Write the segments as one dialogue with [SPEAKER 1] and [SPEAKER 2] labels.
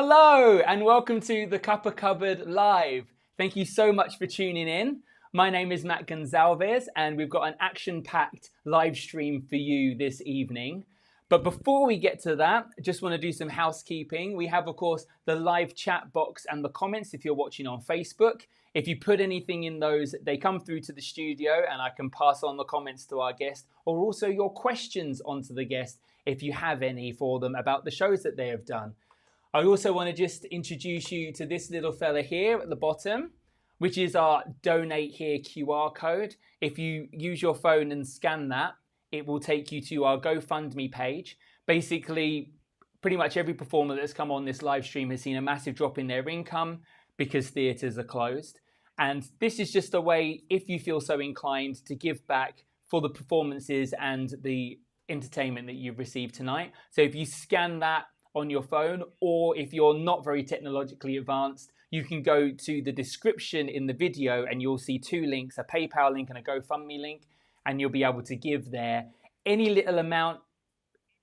[SPEAKER 1] Hello and welcome to the Cuppa Cupboard Live. Thank you so much for tuning in. My name is Matt Gonsalves and we've got an action-packed live stream for you this evening. But before we get to that, I just want to do some housekeeping. We have, of course, the live chat box and the comments if you're watching on Facebook. If you put anything in those, they come through to the studio and I can pass on the comments to our guest, or also your questions onto the guest if you have any for them about the shows that they have done. I also want to just introduce you to this little fella here at the bottom, which is our Donate Here QR code. If you use your phone and scan that, it will take you to our GoFundMe page. Basically, pretty much every performer that's come on this live stream has seen a massive drop in their income because theatres are closed. And this is just a way, if you feel so inclined, to give back for the performances and the entertainment that you've received tonight. So if you scan that on your phone, or if you're not very technologically advanced, you can go to the description in the video and you'll see two links, a PayPal link and a GoFundMe link, and you'll be able to give there. Any little amount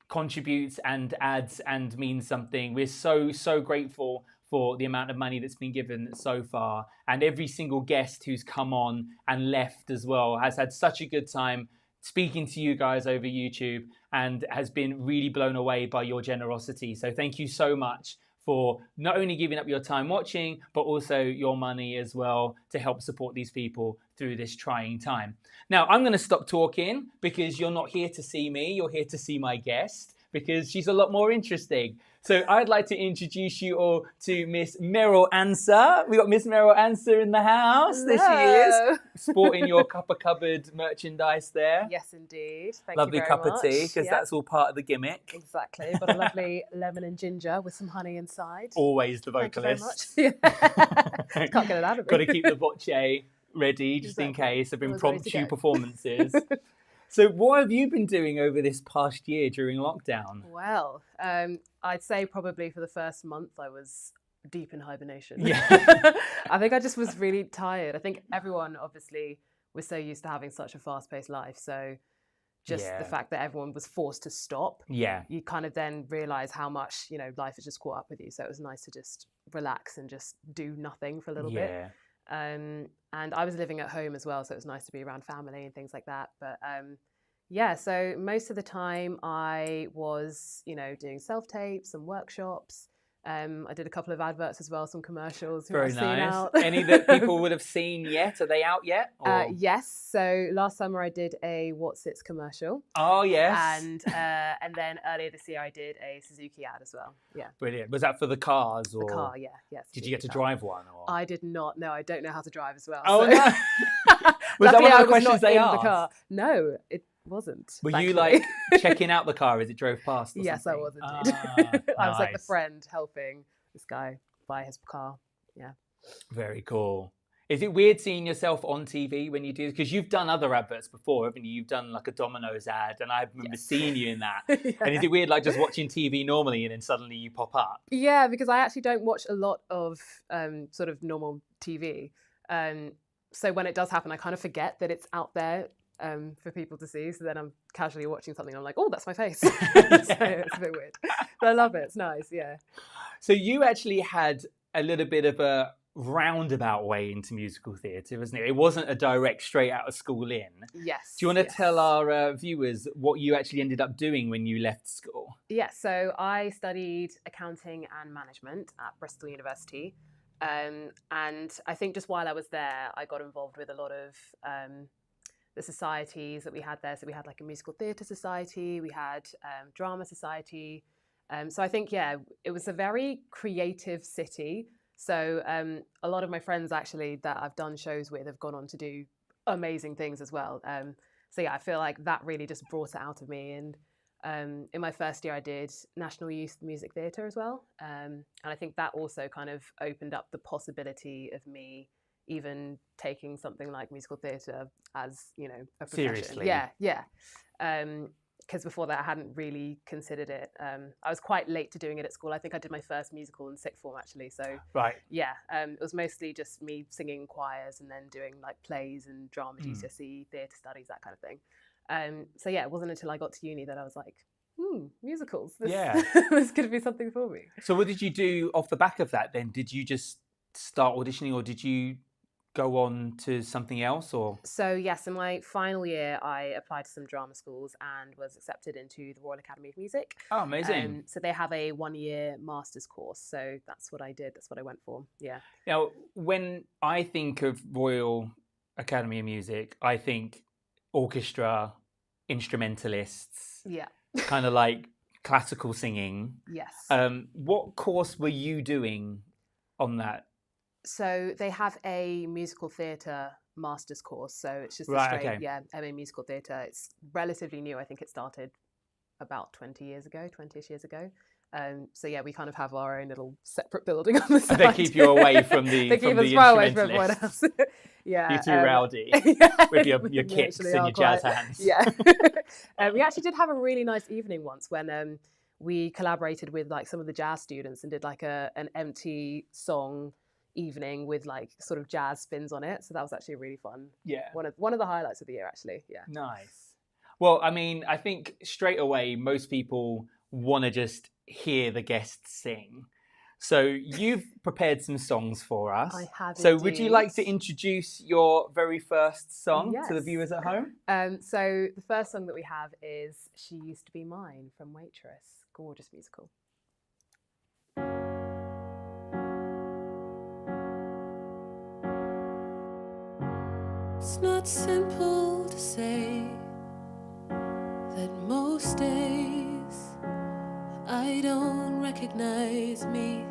[SPEAKER 1] contributes and adds and means something. We're so grateful for the amount of money that's been given so far, and every single guest who's come on and left as well has had such a good time speaking to you guys over YouTube and has been really blown away by your generosity. So thank you so much for not only giving up your time watching, but also your money as well to help support these people through this trying time. Now, I'm going to stop talking because you're not here to see me. You're here to see my guest because she's a lot more interesting. So I'd like to introduce you all to Miss Merryl Ansah. We've got Miss Merryl Ansah in the house.
[SPEAKER 2] Hello.
[SPEAKER 1] There she is, sporting your Cuppa Cupboard merchandise there.
[SPEAKER 2] Yes, indeed. Thank
[SPEAKER 1] Lovely
[SPEAKER 2] you very
[SPEAKER 1] cup
[SPEAKER 2] much.
[SPEAKER 1] of tea, because that's all part of the gimmick.
[SPEAKER 2] Exactly. Got a lovely lemon and ginger with some honey inside.
[SPEAKER 1] Always the
[SPEAKER 2] Thank
[SPEAKER 1] vocalist.
[SPEAKER 2] you very much. Can't get it out of me.
[SPEAKER 1] Got to keep the voce ready just in case of impromptu performances. So what have you been doing over this past year during lockdown?
[SPEAKER 2] Well, I'd say probably for the first month I was deep in hibernation.
[SPEAKER 1] Yeah.
[SPEAKER 2] I think I just was really tired. I think everyone obviously was so used to having such a fast-paced life. So just the fact that everyone was forced to stop, you kind of then realise how much, life has just caught up with you. So it was nice to just relax and just do nothing for a little bit. And I was living at home as well, so it was nice to be around family and things like that. But so most of the time I was, doing self-tapes and workshops. I did a couple of adverts as well, some commercials.
[SPEAKER 1] Very nice. Any that people would have seen yet? Are they out yet?
[SPEAKER 2] Yes. So last summer I did a What's It's commercial.
[SPEAKER 1] Oh, yes.
[SPEAKER 2] And then earlier this year I did a Suzuki ad as well. Yeah.
[SPEAKER 1] Brilliant. Was that for the cars? Or?
[SPEAKER 2] The car, yeah. Yes.
[SPEAKER 1] Did you get to drive one? Or?
[SPEAKER 2] I did not. No, I don't know how to drive as well.
[SPEAKER 1] Oh,
[SPEAKER 2] so.
[SPEAKER 1] no. Was that one of the questions they asked?
[SPEAKER 2] The car. No, it wasn't.
[SPEAKER 1] Were you like checking out the car as it drove past? Or
[SPEAKER 2] yes,
[SPEAKER 1] something?
[SPEAKER 2] I was indeed. I was like the
[SPEAKER 1] Nice.
[SPEAKER 2] friend helping this guy buy his car. Yeah.
[SPEAKER 1] Very cool. Is it weird seeing yourself on TV when you do this? Because you've done other adverts before, haven't you? You've done like a Domino's ad, and I remember seeing you in that. And is it weird, like just watching TV normally, and then suddenly you pop up?
[SPEAKER 2] Yeah, because I actually don't watch a lot of sort of normal TV. So when it does happen, I kind of forget that it's out there for people to see. So then I'm casually watching something, and I'm like, oh, that's my face. So it's a bit weird. But I love it. It's nice, yeah.
[SPEAKER 1] So you actually had a little bit of a roundabout way into musical theatre, wasn't it? It wasn't a direct straight out of school in.
[SPEAKER 2] Yes.
[SPEAKER 1] Do you want to tell our viewers what you actually ended up doing when you left school? Yeah,
[SPEAKER 2] so I studied accounting and management at Bristol University. And I think just while I was there, I got involved with a lot of the societies that we had there. So we had like a musical theatre society, we had drama society. So I think, it was a very creative city. So a lot of my friends actually that I've done shows with have gone on to do amazing things as well. So I feel like that really just brought it out of me. And in my first year, I did National Youth Music Theatre as well. And I think that also kind of opened up the possibility of me even taking something like musical theatre as, a profession.
[SPEAKER 1] Seriously?
[SPEAKER 2] Yeah. Because before that, I hadn't really considered it. I was quite late to doing it at school. I think I did my first musical in sixth form, actually. So, it was mostly just me singing choirs and then doing like plays and drama, GCSE, theatre studies, that kind of thing. It wasn't until I got to uni that I was like, musicals.
[SPEAKER 1] Yeah.
[SPEAKER 2] This could be something for me.
[SPEAKER 1] So what did you do off the back of that then? Did you just start auditioning, or did you go on to something else? Or
[SPEAKER 2] So yes, in my final year, I applied to some drama schools and was accepted into the Royal Academy of Music.
[SPEAKER 1] Oh, amazing.
[SPEAKER 2] So they have a 1-year master's course. So that's what I did. That's what I went for. Yeah.
[SPEAKER 1] Now, when I think of Royal Academy of Music, I think orchestra, instrumentalists,
[SPEAKER 2] Yeah.
[SPEAKER 1] kind of like classical singing.
[SPEAKER 2] Yes.
[SPEAKER 1] What course were you doing on that?
[SPEAKER 2] So they have a musical theatre master's course. So it's just a
[SPEAKER 1] Right,
[SPEAKER 2] straight,
[SPEAKER 1] okay.
[SPEAKER 2] MA musical theatre. It's relatively new. I think it started about 20-ish years ago. So yeah, we kind of have our own little separate building on the side.
[SPEAKER 1] They keep you away from the
[SPEAKER 2] They keep us far away from everyone else. Yeah,
[SPEAKER 1] You're too rowdy with your kicks and your jazz hands.
[SPEAKER 2] Yeah. We actually did have a really nice evening once when we collaborated with like some of the jazz students and did like an empty song evening with like sort of jazz spins on it. So that was actually really fun.
[SPEAKER 1] Yeah.
[SPEAKER 2] One of the highlights of the year, actually. Yeah.
[SPEAKER 1] Nice. Well, I mean, I think straight away most people want to just hear the guests sing. So you've prepared some songs for us.
[SPEAKER 2] I have.
[SPEAKER 1] So
[SPEAKER 2] indeed.
[SPEAKER 1] would you like to introduce your very first song to the
[SPEAKER 2] Yes.
[SPEAKER 1] viewers at home?
[SPEAKER 2] So the first song that we have is "She Used to Be Mine" from Waitress. Gorgeous musical.
[SPEAKER 3] It's not simple to say that most days I don't recognize me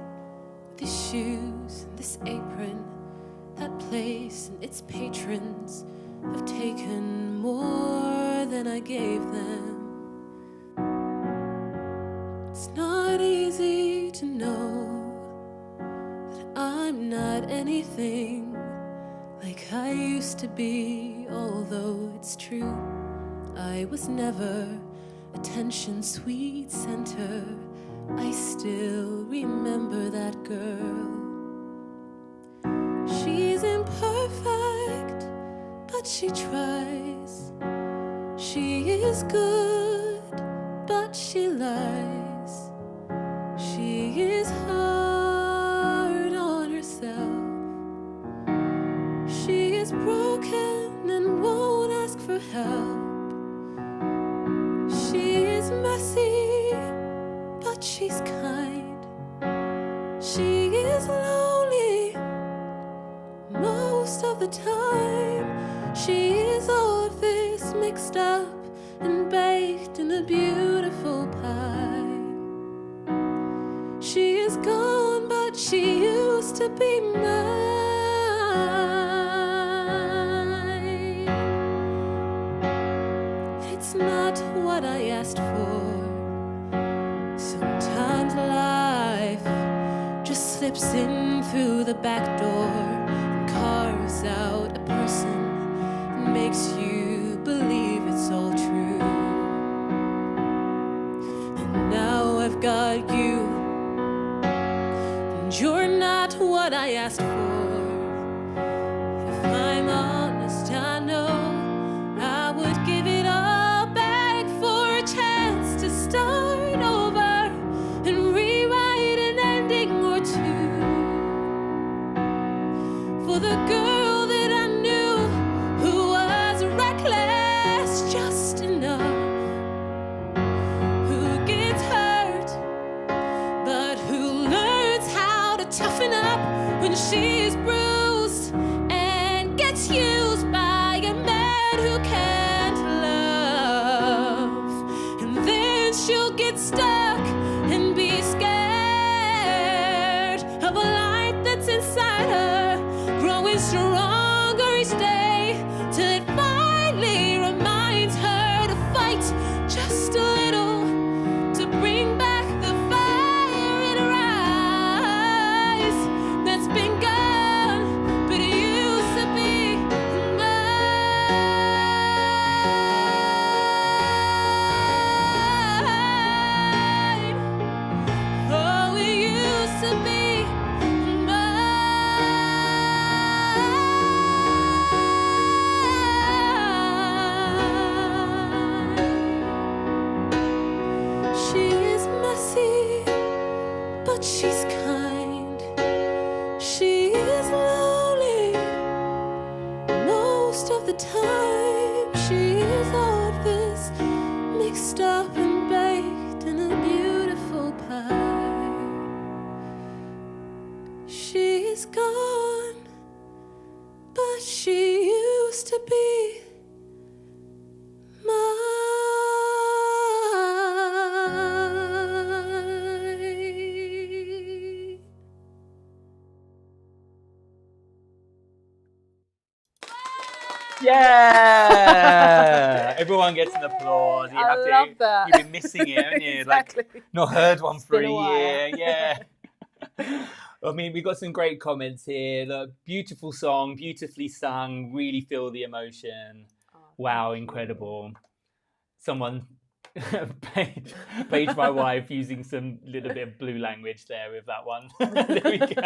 [SPEAKER 3] with these shoes and this apron. That place and its patrons have taken more than I gave them. It's not easy to know that I'm not anything like I used to be, although it's true I was never attention sweet center. I still remember that girl. She's imperfect, but she tries. She is good, but she lies. She is hard on herself. She is broken and won't ask for help. She is messy, but she's kind. She is lonely most of the time. She is all of this mixed up and baked in a beautiful pie. She is gone, but she used to be mine. It's not what I asked for. Sometimes life just slips in through the back door and carves out a person and makes you believe it's all true. And now I've got you, and you're not what I asked for. If I'm honest, I know I would give it all back for a chance to start over and rewrite an ending or two for the girl that I knew who was reckless just enough, who gets hurt but who learns how to toughen up when she she's kind. She is lonely most of the time. She is all this mixed up and baked in a beautiful pie. She's gone, but she used to be mine.
[SPEAKER 1] Yeah! Everyone gets an applause. You
[SPEAKER 2] I
[SPEAKER 1] have
[SPEAKER 2] love that.
[SPEAKER 1] You've been missing it, haven't you?
[SPEAKER 2] Exactly.
[SPEAKER 1] Like, not heard one for
[SPEAKER 2] been
[SPEAKER 1] a
[SPEAKER 2] a while.
[SPEAKER 1] year. Yeah. I mean, we've got some great comments here. Look, beautiful song, beautifully sung, really feel the emotion.
[SPEAKER 2] Oh,
[SPEAKER 1] Wow,
[SPEAKER 2] thank you.
[SPEAKER 1] incredible. Someone page my wife using some little bit of blue language there with that one. There we go.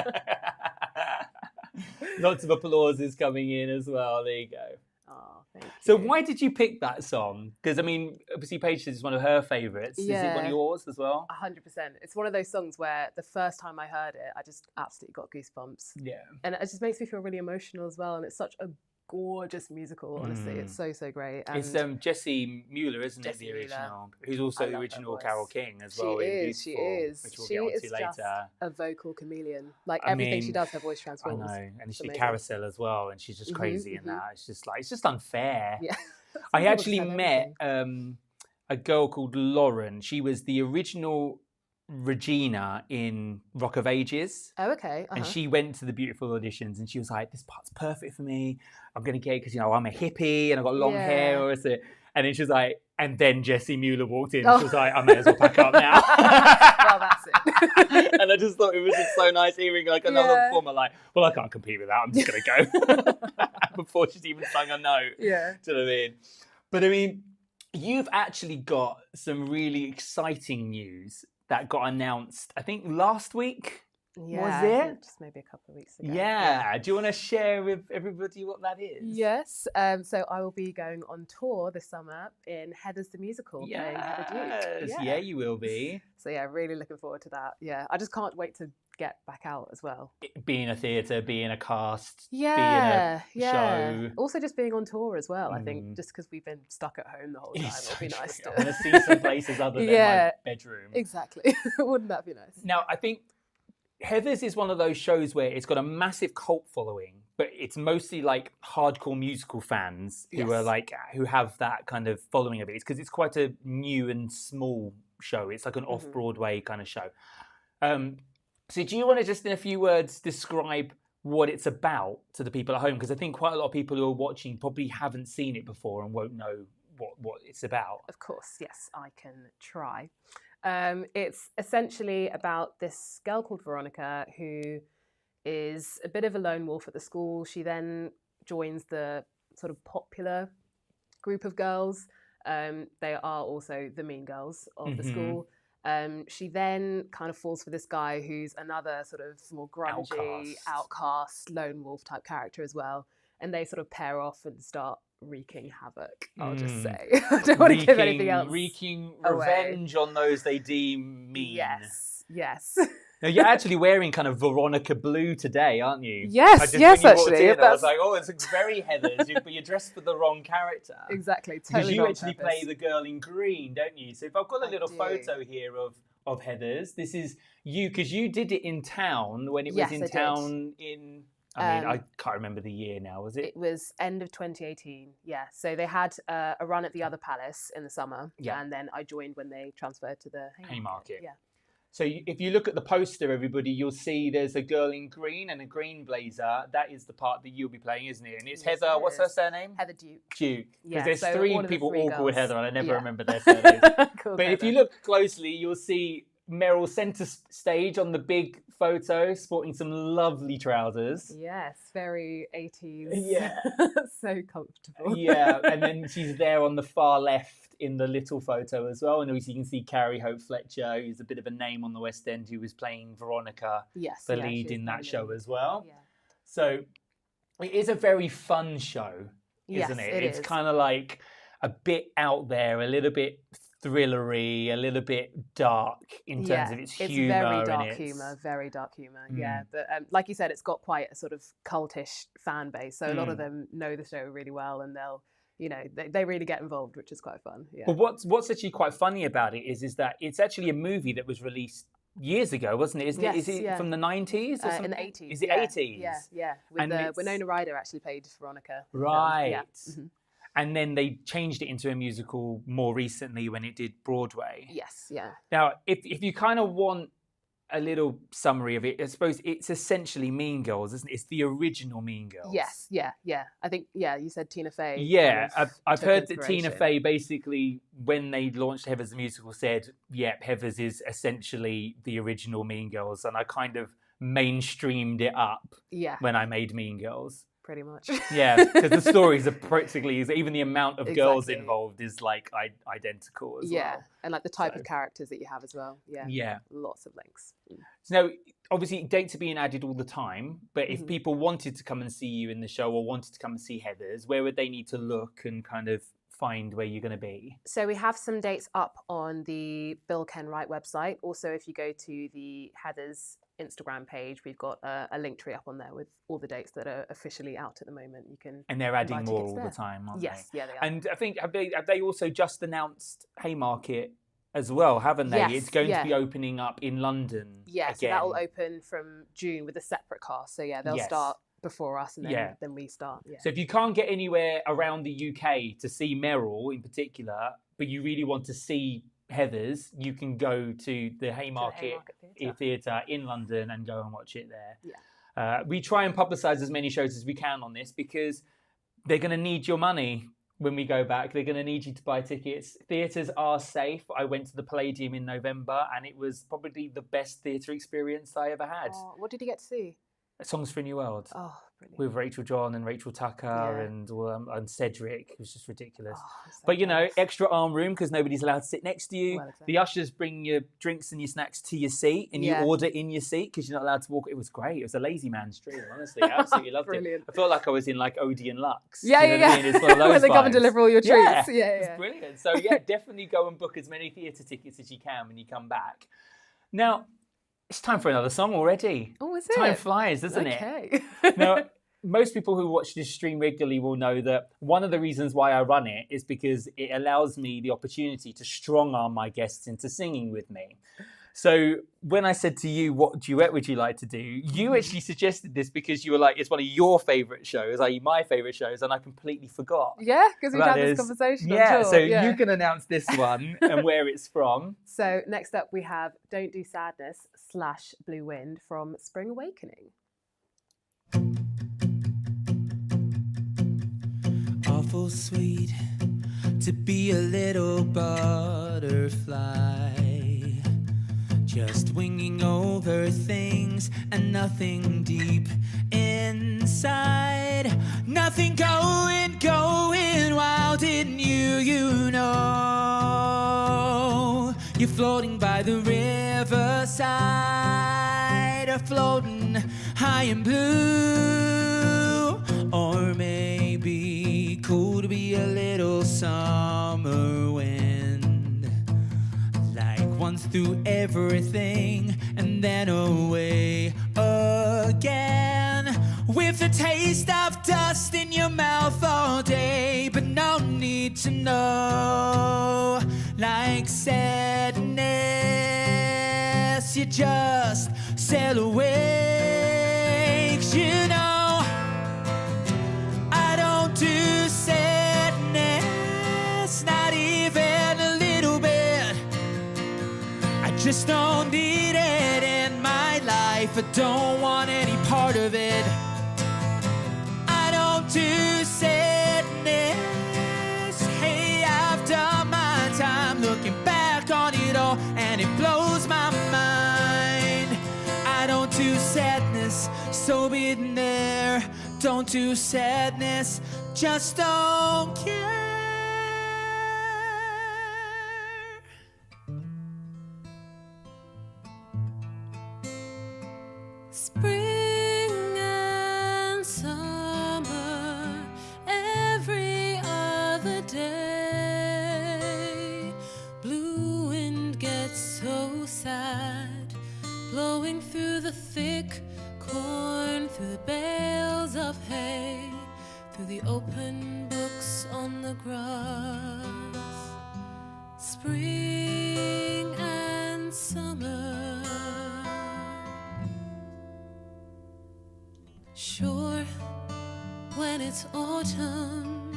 [SPEAKER 1] Lots of applauses coming in as well. There you go.
[SPEAKER 2] Oh, thank you.
[SPEAKER 1] So why did you pick that song? Because, I mean, obviously Paige says it's one of her favourites. Is it one
[SPEAKER 2] Yeah.
[SPEAKER 1] of yours as well?
[SPEAKER 2] 100%. It's one of those songs where the first time I heard it, I just absolutely got goosebumps.
[SPEAKER 1] Yeah.
[SPEAKER 2] And it just makes me feel really emotional as well. And it's such a gorgeous musical, honestly. It's so, so great. And
[SPEAKER 1] It's Jessie Mueller, isn't
[SPEAKER 2] Jessie
[SPEAKER 1] it, the
[SPEAKER 2] Mueller.
[SPEAKER 1] original? Who's also
[SPEAKER 2] I
[SPEAKER 1] the
[SPEAKER 2] love her
[SPEAKER 1] original
[SPEAKER 2] voice.
[SPEAKER 1] Carole King as
[SPEAKER 2] she
[SPEAKER 1] well. in
[SPEAKER 2] is,
[SPEAKER 1] Beautiful, which we'll get onto
[SPEAKER 2] just
[SPEAKER 1] later.
[SPEAKER 2] a vocal chameleon. Like
[SPEAKER 1] I
[SPEAKER 2] everything she
[SPEAKER 1] mean,
[SPEAKER 2] does, her voice
[SPEAKER 1] I
[SPEAKER 2] transforms.
[SPEAKER 1] know, and she did
[SPEAKER 2] amazing.
[SPEAKER 1] Carousel as well, and she's just crazy in that. It's just unfair.
[SPEAKER 2] Yeah.
[SPEAKER 1] I
[SPEAKER 2] Some people
[SPEAKER 1] actually
[SPEAKER 2] just have
[SPEAKER 1] met
[SPEAKER 2] everything.
[SPEAKER 1] a girl called Lauren. She was the original Regina in Rock of Ages.
[SPEAKER 2] Oh, okay.
[SPEAKER 1] And she went to the Beautiful auditions and she was like, this part's perfect for me. I'm going to get it because, you know, I'm a hippie and I've got long hair. Or is it? And then she was like, and then Jessie Mueller walked in. And she was like, I may as well pack up now.
[SPEAKER 2] Well, that's it.
[SPEAKER 1] And I just thought it was just so nice hearing like another performer like, well, I can't compete with that. I'm just going to go. Before she's even sung a note.
[SPEAKER 2] Yeah.
[SPEAKER 1] Do you know what I mean? But I mean, you've actually got some really exciting news that got announced, I think, last week.
[SPEAKER 2] Yeah,
[SPEAKER 1] Was
[SPEAKER 2] I
[SPEAKER 1] it?
[SPEAKER 2] think just maybe a couple of weeks ago.
[SPEAKER 1] Yeah. Do you want to share with everybody what that is?
[SPEAKER 2] Yes. So I will be going on tour this summer in Heathers the Musical, playing Heather Duke.
[SPEAKER 1] Yeah, you will be.
[SPEAKER 2] So yeah, really looking forward to that. Yeah, I just can't wait to get back out as well.
[SPEAKER 1] Being a theatre, being a cast,
[SPEAKER 2] Yeah,
[SPEAKER 1] being a show.
[SPEAKER 2] Also just being on tour as well. I think just because we've been stuck at home the whole time,
[SPEAKER 1] It's
[SPEAKER 2] it'll be
[SPEAKER 1] so
[SPEAKER 2] nice
[SPEAKER 1] true.
[SPEAKER 2] to
[SPEAKER 1] I want to see some places other than my bedroom.
[SPEAKER 2] Exactly. Wouldn't that be nice?
[SPEAKER 1] Now, I think Heathers is one of those shows where it's got a massive cult following, but it's mostly like hardcore musical fans who are like, who have that kind of following of it. It's because it's quite a new and small show. It's like an off-Broadway kind of show. So do you want to just in a few words describe what it's about to the people at home? Because I think quite a lot of people who are watching probably haven't seen it before and won't know what it's about.
[SPEAKER 2] Of course, yes, I can try. It's essentially about this girl called Veronica who is a bit of a lone wolf at the school. She then joins the sort of popular group of girls. They are also the mean girls of the school. She then kind of falls for this guy who's another sort of more grungy, outcast, lone wolf type character as well. And they sort of pair off and start wreaking havoc, I'll just say. I don't want to give anything else
[SPEAKER 1] Wreaking
[SPEAKER 2] away.
[SPEAKER 1] revenge on those they deem mean.
[SPEAKER 2] Yes.
[SPEAKER 1] Now, you're actually wearing kind of Veronica blue today, aren't you?
[SPEAKER 2] Yes,
[SPEAKER 1] when you walked
[SPEAKER 2] actually.
[SPEAKER 1] in, I was like, oh, it's very Heathers, but you're dressed for the wrong character.
[SPEAKER 2] Exactly,
[SPEAKER 1] Because
[SPEAKER 2] totally
[SPEAKER 1] you
[SPEAKER 2] on
[SPEAKER 1] actually
[SPEAKER 2] purpose.
[SPEAKER 1] play the girl in green, don't you? So if I've got a
[SPEAKER 2] I
[SPEAKER 1] little
[SPEAKER 2] do.
[SPEAKER 1] photo here of Heathers, this is you, because you did it in town when it
[SPEAKER 2] Yes,
[SPEAKER 1] was in
[SPEAKER 2] I did.
[SPEAKER 1] town in... I mean, I can't remember the year now, was it?
[SPEAKER 2] It was end of 2018, yeah. So they had a run at the other palace in the summer, and then I joined when they transferred to the Haymarket. Yeah.
[SPEAKER 1] So if you look at the poster, everybody, you'll see there's a girl in green and a green blazer. That is the part that you'll be playing, isn't it? And it's
[SPEAKER 2] Yes,
[SPEAKER 1] Heather,
[SPEAKER 2] it
[SPEAKER 1] what's
[SPEAKER 2] is.
[SPEAKER 1] her surname?
[SPEAKER 2] Heather Duke.
[SPEAKER 1] Duke.
[SPEAKER 2] Yeah,
[SPEAKER 1] Because there's
[SPEAKER 2] so
[SPEAKER 1] three
[SPEAKER 2] one of the
[SPEAKER 1] people
[SPEAKER 2] three
[SPEAKER 1] all called
[SPEAKER 2] girls.
[SPEAKER 1] Heather, and I never
[SPEAKER 2] Yeah.
[SPEAKER 1] remember their surnames.
[SPEAKER 2] Called
[SPEAKER 1] But if you
[SPEAKER 2] Heather.
[SPEAKER 1] look closely, you'll see Merrill centre stage on the big photo, sporting some lovely trousers.
[SPEAKER 2] Yes, very 80s.
[SPEAKER 1] Yeah.
[SPEAKER 2] So comfortable.
[SPEAKER 1] Yeah, and then she's there on the far left in the little photo as well. And obviously you can see Carrie Hope Fletcher, who's a bit of a name on the West End, who was playing Veronica,
[SPEAKER 2] Yes,
[SPEAKER 1] the
[SPEAKER 2] yeah,
[SPEAKER 1] lead
[SPEAKER 2] she's
[SPEAKER 1] in that
[SPEAKER 2] the
[SPEAKER 1] show
[SPEAKER 2] lead.
[SPEAKER 1] as well.
[SPEAKER 2] Yeah.
[SPEAKER 1] So it is a very fun show, isn't
[SPEAKER 2] Yes,
[SPEAKER 1] it?
[SPEAKER 2] it
[SPEAKER 1] It's
[SPEAKER 2] is.
[SPEAKER 1] kind of like a bit out there, a little bit thrillery, a little bit dark in terms of its humor.
[SPEAKER 2] It's very dark humor, very dark humor. Yeah, but like you said, it's got quite a sort of cultish fan base. So a lot of them know the show really well, and they'll, you know, they really get involved, which is quite fun. Yeah.
[SPEAKER 1] But what's actually quite funny about it is that it's actually a movie that was released years ago, wasn't it? Isn't it? Is it from the 90s? Or
[SPEAKER 2] in the 80s.
[SPEAKER 1] Is it 80s?
[SPEAKER 2] Yeah. With Winona Ryder actually played Veronica.
[SPEAKER 1] Right.
[SPEAKER 2] Yeah. Mm-hmm.
[SPEAKER 1] And then they changed it into a musical more recently when it did Broadway.
[SPEAKER 2] Yes, yeah.
[SPEAKER 1] Now, if you kind of want a little summary of it, I suppose it's essentially Mean Girls, isn't it? It's the original Mean Girls.
[SPEAKER 2] Yes, yeah. I think, you said Tina Fey.
[SPEAKER 1] Yeah, I've heard that Tina Fey basically, when they launched Heathers the Musical, said, yep, Heathers is essentially the original Mean Girls. And I kind of mainstreamed it up when I made Mean Girls.
[SPEAKER 2] Pretty much.
[SPEAKER 1] Yeah, because the stories are practically, even the amount of girls involved is like identical as well.
[SPEAKER 2] And like the type of characters that you have as well. Yeah. Lots of links.
[SPEAKER 1] So now, obviously, dates are being added all the time, but if people wanted to come and see you in the show or wanted to come and see Heathers, where would they need to look and kind of find where you're going to be?
[SPEAKER 2] So we have some dates up on the Bill Ken Wright website. Also, if you go to the Heathers Instagram page, we've got a link tree up on there with all the dates that are officially out at the moment. You can,
[SPEAKER 1] and they're adding more all the time, aren't they?
[SPEAKER 2] Yes, yeah, they are.
[SPEAKER 1] And I think have they also just announced Haymarket as well, haven't they?
[SPEAKER 2] Yes,
[SPEAKER 1] it's going to be opening up in London.
[SPEAKER 2] Yeah,
[SPEAKER 1] again.
[SPEAKER 2] So that will open from June with a separate cast. So they'll start before us, and then we start. Yeah.
[SPEAKER 1] So if you can't get anywhere around the UK to see Merryl in particular, but you really want to see Heathers, you can go to the Haymarket Theatre in London and go and watch it there.
[SPEAKER 2] Yeah.
[SPEAKER 1] We try and publicise as many shows as we can on this because they're going to need your money when we go back. They're going to need you to buy tickets. Theatres are safe. I went to the Palladium in November and it was probably the best theatre experience I ever had.
[SPEAKER 2] Oh, what did you get to see?
[SPEAKER 1] Songs for a New World.
[SPEAKER 2] Oh, brilliant.
[SPEAKER 1] With Rachel John and Rachel Tucker and Cedric. It was just ridiculous.
[SPEAKER 2] Oh, so
[SPEAKER 1] but, you know, extra arm room because nobody's allowed to sit next to you.
[SPEAKER 2] Well, exactly.
[SPEAKER 1] The ushers bring your drinks and your snacks to your seat and you order in your seat because you're not allowed to walk. It was great. It was a lazy man's dream, honestly. I absolutely loved it. I felt like I was in like Odeon Lux.
[SPEAKER 2] Yeah.
[SPEAKER 1] I mean? It's one of those
[SPEAKER 2] Where they come and
[SPEAKER 1] vibes.
[SPEAKER 2] deliver all your treats. Yeah.
[SPEAKER 1] It's brilliant. So, definitely go and book as many theatre tickets as you can when you come back. Now, it's time for another song already.
[SPEAKER 2] Oh, is it?
[SPEAKER 1] Time flies, doesn't
[SPEAKER 2] it?
[SPEAKER 1] Now, most people who watch this stream regularly will know that one of the reasons why I run it is because it allows me the opportunity to strong-arm my guests into singing with me. So when I said to you, what duet would you like to do? You actually suggested this because you were like, it's one of your favourite shows, i.e. my favourite shows, and I completely forgot.
[SPEAKER 2] Yeah, because we've had this conversation.
[SPEAKER 1] Yeah, so you can announce this one and where it's from.
[SPEAKER 2] So next up we have Don't Do Sadness / Blue Wind from Spring Awakening.
[SPEAKER 4] Awful sweet to be a little butterfly, just winging over things and nothing deep inside, nothing going wild in you, you know. You're floating by the riverside, or floating high and blue, or maybe cool to be a little summer wind, like once through everything and then away again, with the taste of dust in your mouth all day, but no need to know, like sadness, you just sail away, 'cause you know I don't do sadness, not even a little bit. I just don't need it in my life. I don't want any part of it. I don't do sadness. Hey, I've done my time looking back on it all, and it blows my mind. I don't do sadness, so be there. Don't do sadness, just don't care.
[SPEAKER 3] Spring and summer, every other day. Blue the thick corn, through the bales of hay, through the open books on the grass. Spring and summer. Sure, when it's autumn,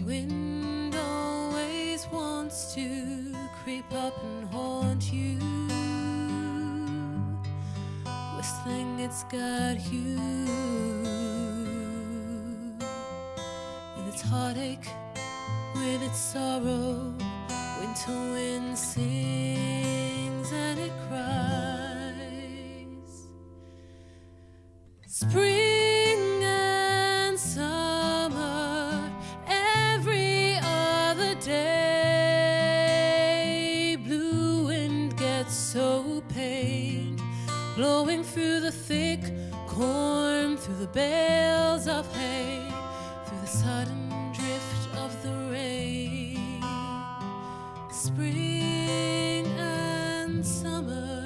[SPEAKER 3] wind always wants to creep up and haunt you, whistling it's got you. With its heartache, with its sorrow, winter wind sings and it cries. Spring and summer, every other day, blue wind gets so pained, blowing through the thick corn, through the bales of hay, through the sudden drift of the rain. Spring and summer.